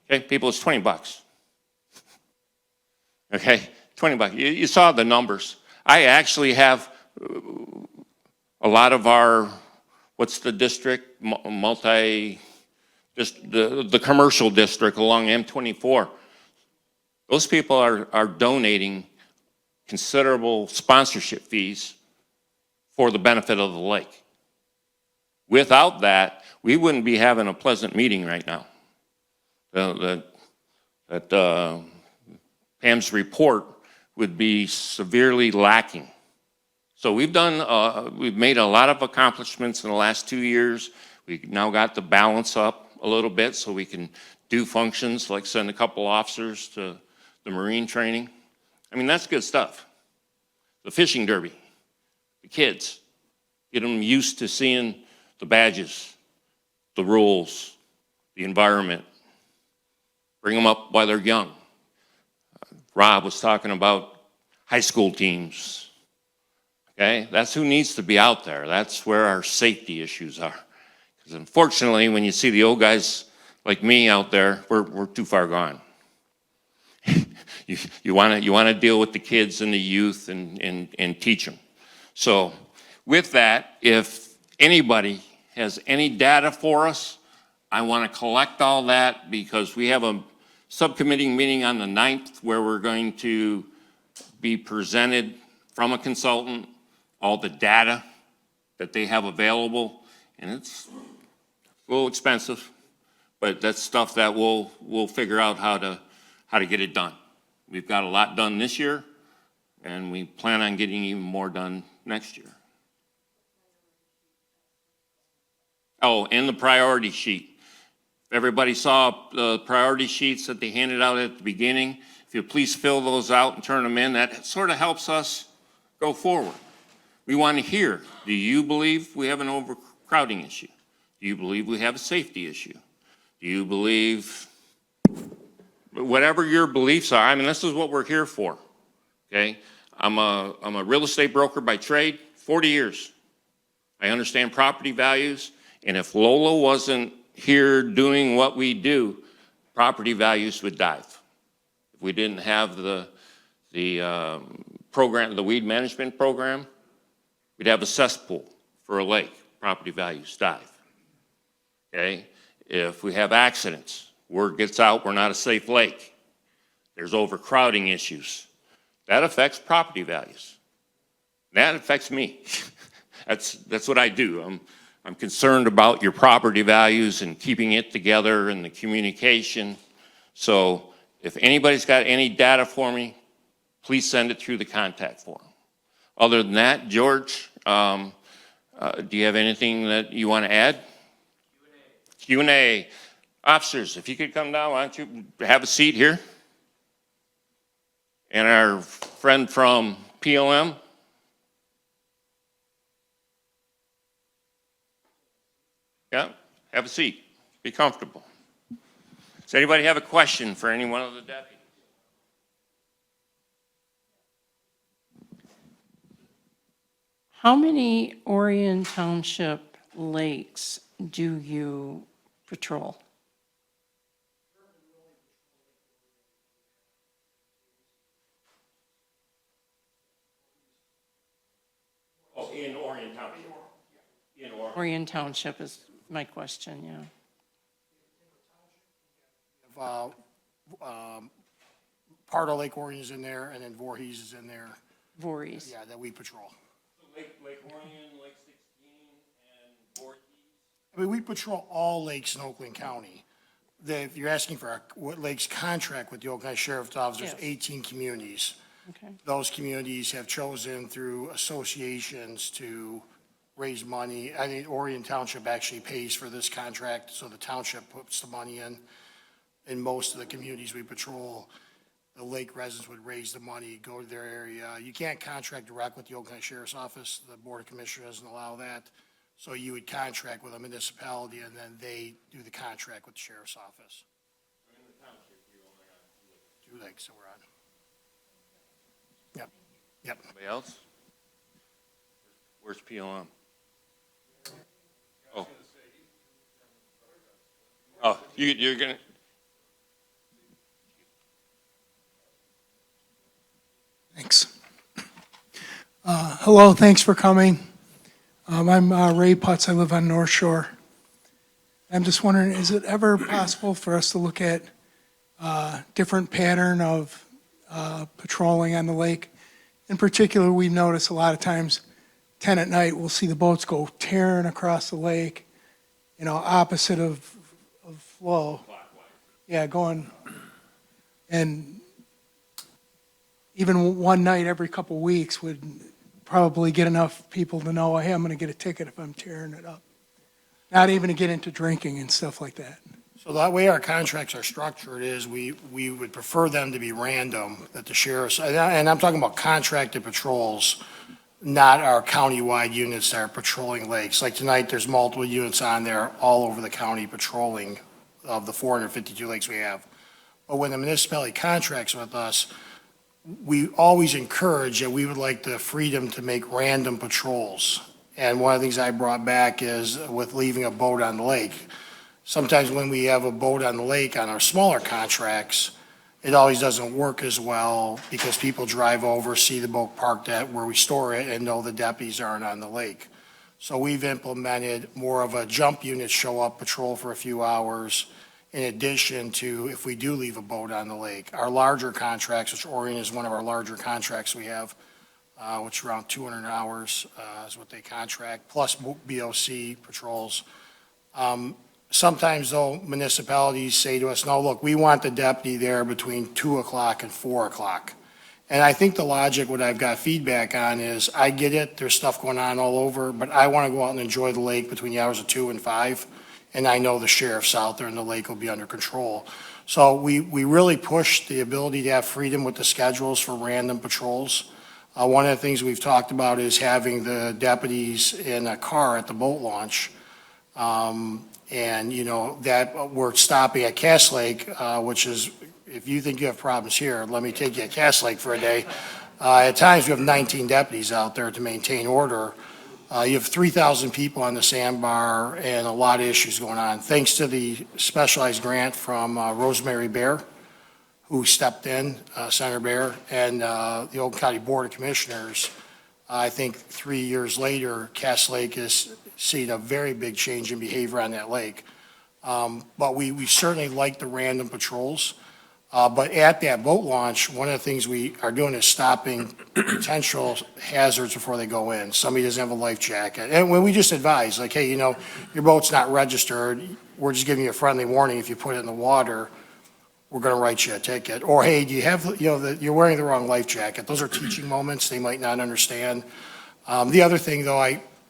Okay, people, it's $20. Okay, $20. You saw the numbers. I actually have a lot of our, what's the district? The commercial district along M24. Those people are donating considerable sponsorship fees for the benefit of the lake. Without that, we wouldn't be having a pleasant meeting right now. Pam's report would be severely lacking. So we've made a lot of accomplishments in the last 2 years. We now got the balance up a little bit so we can do functions like send a couple officers to the Marine training. I mean, that's good stuff. The fishing derby, the kids, get them used to seeing the badges, the rules, the environment. Bring them up while they're young. Rob was talking about high school teams. Okay, that's who needs to be out there. That's where our safety issues are. Because unfortunately, when you see the old guys like me out there, we're too far gone. you want to deal with the kids and the youth and teach them. So with that, if anybody has any data for us, I want to collect all that because we have a subcommittee meeting on the 9th where we're going to be presented from a consultant all the data that they have available, and it's a little expensive, but that's stuff that we'll figure out how to get it done. We've got a lot done this year, and we plan on getting even more done next year. Oh, and the priority sheet. If everybody saw the priority sheets that they handed out at the beginning, if you please fill those out and turn them in, that sort of helps us go forward. We want to hear, do you believe we have an overcrowding issue? Do you believe we have a safety issue? Do you believe, whatever your beliefs are, I mean, this is what we're here for, okay? I'm a real estate broker by trade, 40 years. I understand property values, and if LOLA wasn't here doing what we do, property values would dive. If we didn't have the program, the weed management program, we'd have a cesspool for a lake, property values dive, okay? If we have accidents, word gets out, we're not a safe lake. There's overcrowding issues. That affects property values. That affects me. That's what I do. I'm concerned about your property values and keeping it together and the communication. So if anybody's got any data for me, please send it through the contact form. Other than that, George, do you have anything that you want to add? Q&A. Officers, if you could come down, why don't you have a seat here? And our friend from PLM. Yeah, have a seat. Be comfortable. Does anybody have a question for any one of the deputies? How many Orion Township lakes do you patrol? Oh, in Orion Township. In Orion. Orion Township is my question, yeah. Part of Lake Orion is in there, and then Voorhees is in there. Voorhees. Yeah, that we patrol. Lake Orion, Lake 16, and Voorhees? I mean, we patrol all lakes in Oakland County. If you're asking for what lakes contract with the Oakland County Sheriff's Office, there's Yes. 18 communities. Okay. Those communities have chosen through associations to raise money. I think Orion Township actually pays for this contract, so the township puts the money in. In most of the communities we patrol, the lake residents would raise the money, go to their area. You can't contract direct with the Oakland County Sheriff's Office. The Board of Commissioners doesn't allow that. So you would contract with a municipality, and then they do the contract with the Sheriff's Office. In the township, you only have 2 lakes that we're on. Yep, yep. Anybody else? Where's PLM? Oh. Oh, you're gonna. Thanks. Hello, thanks for coming. I'm Ray Putz. I live on North Shore. I'm just wondering, is it ever possible for us to look at different pattern of patrolling on the lake? In particular, we notice a lot of times 10 at night, we'll see the boats go tearing across the lake, you know, opposite of flow. Yeah, going, and even one night every couple weeks would probably get enough people to know, hey, I'm going to get a ticket if I'm tearing it up. Not even to get into drinking and stuff like that. So that way our contracts are structured is we would prefer them to be random, that the sheriffs, and I'm talking about contracted patrols, not our countywide units that are patrolling lakes. Like tonight, there's multiple units on there all over the county patrolling of the 452 lakes we have. But when the municipality contracts with us, we always encourage that we would like the freedom to make random patrols. And one of the things I brought back is with leaving a boat on the lake. Sometimes when we have a boat on the lake on our smaller contracts, it always doesn't work as well because people drive over, see the boat parked at where we store it, and know the deputies aren't on the lake. So we've implemented more of a jump unit show up, patrol for a few hours, in addition to if we do leave a boat on the lake. Our larger contracts, which Orion is one of our larger contracts we have, which is around 200 hours is what they contract, plus BOC patrols. Sometimes, though, municipalities say to us, no, look, we want the deputy there between 2 o'clock and 4 o'clock. And I think the logic, what I've got feedback on is, I get it, there's stuff going on all over, but I want to go out and enjoy the lake between the hours of 2 and 5, and I know the sheriff's out there and the lake will be under control. So we really push the ability to have freedom with the schedules for random patrols. One of the things we've talked about is having the deputies in a car at the boat launch. And, you know, that we're stopping at Cass Lake, which is, if you think you have problems here, let me take you to Cass Lake for a day. At times, we have 19 deputies out there to maintain order. You have 3,000 people on the sandbar and a lot of issues going on. Thanks to the specialized grant from Rosemary Bear, who stepped in, Senator Bear, and the Oakland County Board of Commissioners, I think 3 years later, Cass Lake has seen a very big change in behavior on that lake. But we certainly like the random patrols. But at that boat launch, one of the things we are doing is stopping potential hazards before they go in. Somebody doesn't have a life jacket. And when we just advise, like, hey, you know, your boat's not registered, we're just giving you a friendly warning. If you put it in the water, we're going to write you a ticket. Or, hey, do you have, you know, you're wearing the wrong life jacket. Those are teaching moments they might not understand. The other thing, though,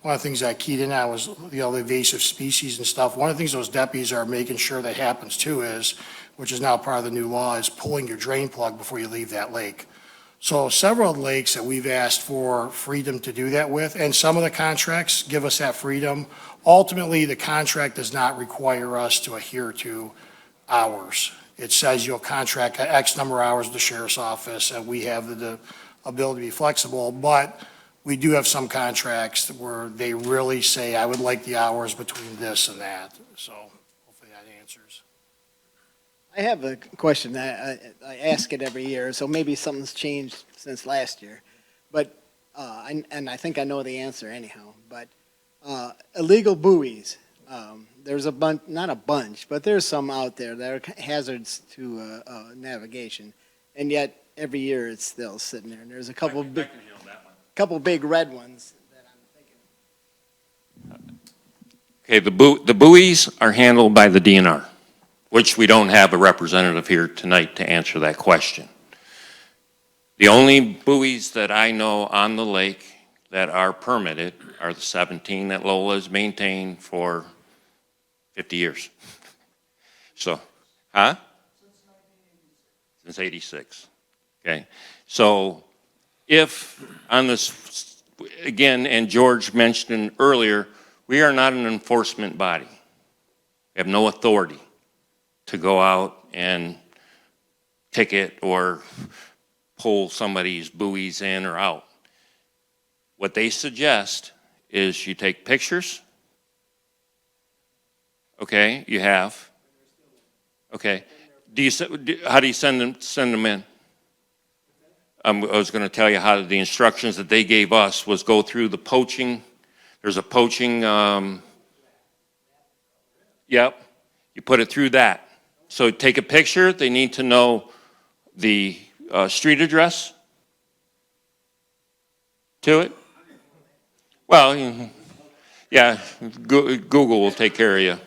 one of the things I keyed in on was, you know, the invasive species and stuff. One of the things those deputies are making sure that happens too is, which is now part of the new law, is pulling your drain plug before you leave that lake. So several lakes that we've asked for freedom to do that with, and some of the contracts give us that freedom. Ultimately, the contract does not require us to adhere to hours. It says you'll contract X number of hours with the sheriff's office, and we have the ability to be flexible, but we do have some contracts where they really say, I would like the hours between this and that. So hopefully that answers. I have a question. I ask it every year, so maybe something's changed since last year. But, and I think I know the answer anyhow, but illegal buoys, there's a bunch, not a bunch, but there's some out there that are hazards to navigation. And yet every year it's still sitting there. And there's a couple big red ones that I'm thinking. Okay, the buoys are handled by the DNR, which we don't have a representative here tonight to answer that question. The only buoys that I know on the lake that are permitted are the 17 that LOLA has maintained for 50 years. So, huh? Since 86. Okay, so if on this, again, and George mentioned earlier, we are not an enforcement body. We have no authority to go out and ticket or pull somebody's buoys in or out. What they suggest is you take pictures. Okay, you have. Okay, how do you send them in? I was going to tell you how the instructions that they gave us was go through the poaching. There's a poaching, yep, you put it through that. So take a picture. They need to know the street address to it. Well, yeah, Google will take care of you,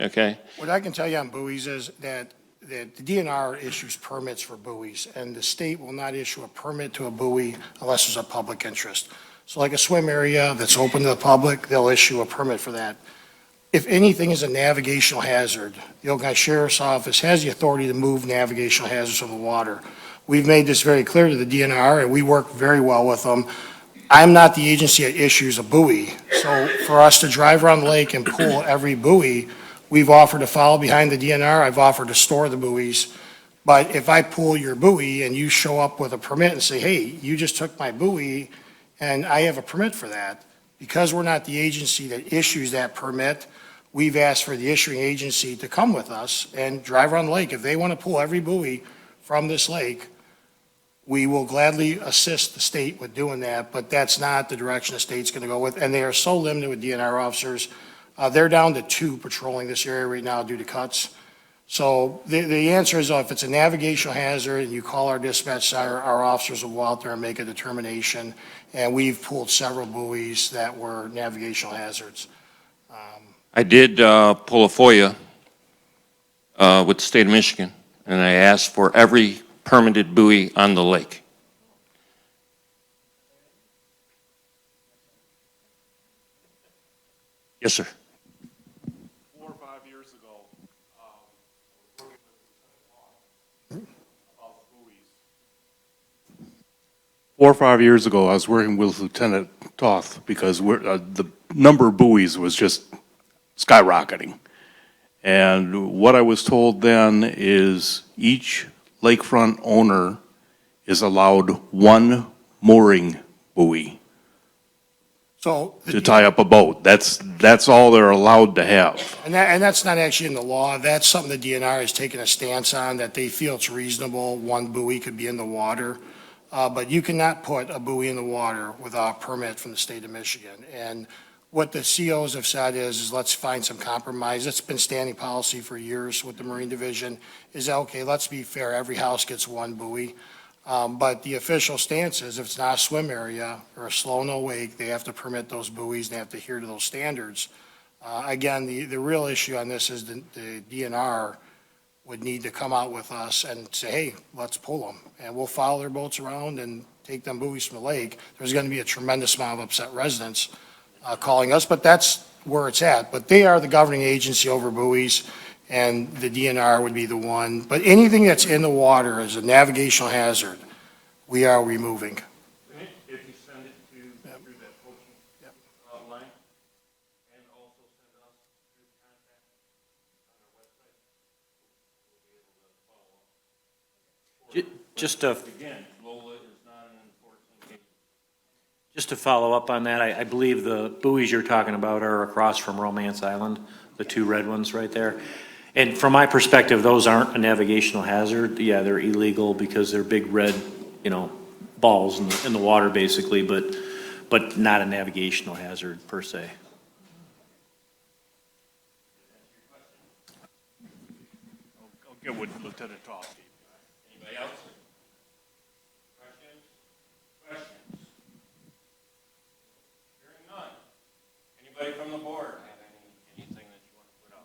okay? What I can tell you on buoys is that the DNR issues permits for buoys, and the state will not issue a permit to a buoy unless there's a public interest. So like a swim area that's open to the public, they'll issue a permit for that. If anything is a navigational hazard, the Oakland Sheriff's Office has the authority to move navigational hazards from the water. We've made this very clear to the DNR, and we work very well with them. I'm not the agency that issues a buoy. So for us to drive around the lake and pull every buoy, we've offered to follow behind the DNR. I've offered to store the buoys. But if I pull your buoy and you show up with a permit and say, hey, you just took my buoy and I have a permit for that, because we're not the agency that issues that permit, we've asked for the issuing agency to come with us and drive around the lake. If they want to pull every buoy from this lake, we will gladly assist the state with doing that, but that's not the direction the state's going to go with. And they are so limited with DNR officers. They're down to 2 patrolling this area right now due to cuts. So the answer is, if it's a navigational hazard and you call our dispatch center, our officers will go out there and make a determination. And we've pulled several buoys that were navigational hazards. I did pull a FOIA with the state of Michigan, and I asked for every permitted buoy on the lake. Yes, sir. 4 or 5 years ago, about buoys. 4 or 5 years ago, I was working with Lieutenant Toth because the number of buoys was just skyrocketing. And what I was told then is each lakefront owner is allowed one mooring buoy So to tie up a boat. That's all they're allowed to have. And that's not actually in the law. That's something the DNR has taken a stance on, that they feel it's reasonable. One buoy could be in the water. But you cannot put a buoy in the water without a permit from the state of Michigan. And what the COs have said is let's find some compromise. It's been standing policy for years with the Marine Division, is that, okay, let's be fair, every house gets one buoy. But the official stance is if it's not a swim area or a slow no wake, they have to permit those buoys and they have to adhere to those standards. Again, the real issue on this is the DNR would need to come out with us and say, hey, let's pull them. And we'll follow their boats around and take them buoys from the lake. There's going to be a tremendous amount of upset residents calling us, but that's where it's at. But they are the governing agency over buoys, and the DNR would be the one. But anything that's in the water is a navigational hazard, we are removing. If you send it through that coaching line, and also send us through contact on our website, we'll be able to follow up. Just to, Again, LOLA is not an enforcement agency. just to follow up on that, I believe the buoys you're talking about are across from Romance Island, the two red ones right there. And from my perspective, those aren't a navigational hazard. Yeah, they're illegal because they're big red, balls in the water basically, but not a navigational hazard per se. I'll get with Lieutenant Toth. Anybody else? Questions? Hearing none. Anybody from the board have anything that you want to put out?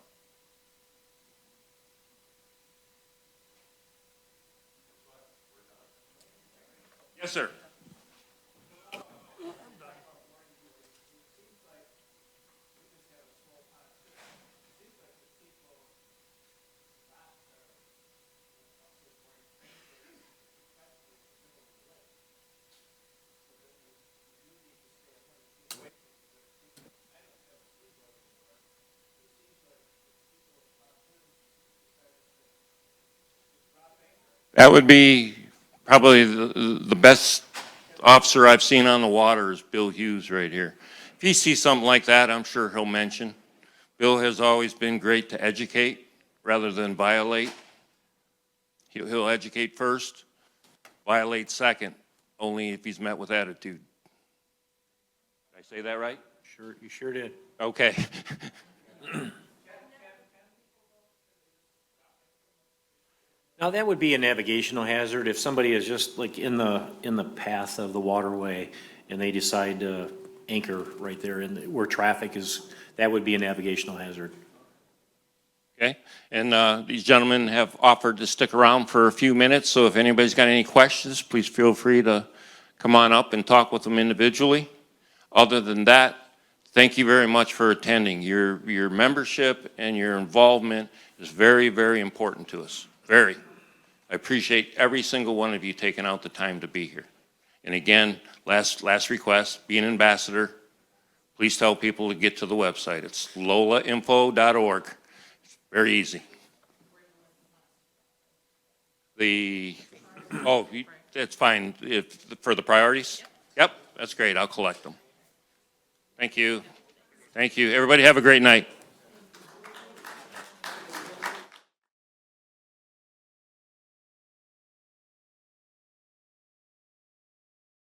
Yes, sir. That would be probably the best officer I've seen on the water is Bill Hughes right here. If he sees something like that, I'm sure he'll mention. Bill has always been great to educate rather than violate. He'll educate first, violate second, only if he's met with attitude. Did I say that right? Sure, you sure did. Okay. Now, that would be a navigational hazard if somebody is just like in the path of the waterway and they decide to anchor right there where traffic is, that would be a navigational hazard. Okay, and these gentlemen have offered to stick around for a few minutes, so if anybody's got any questions, please feel free to come on up and talk with them individually. Other than that, thank you very much for attending. Your membership and your involvement is very, very important to us. Very. I appreciate every single one of you taking out the time to be here. And again, last request, be an ambassador. Please tell people to get to the website. It's lolainfo.org. It's very easy. That's fine for the priorities? Yep, that's great. I'll collect them. Thank you. Thank you. Everybody have a great night.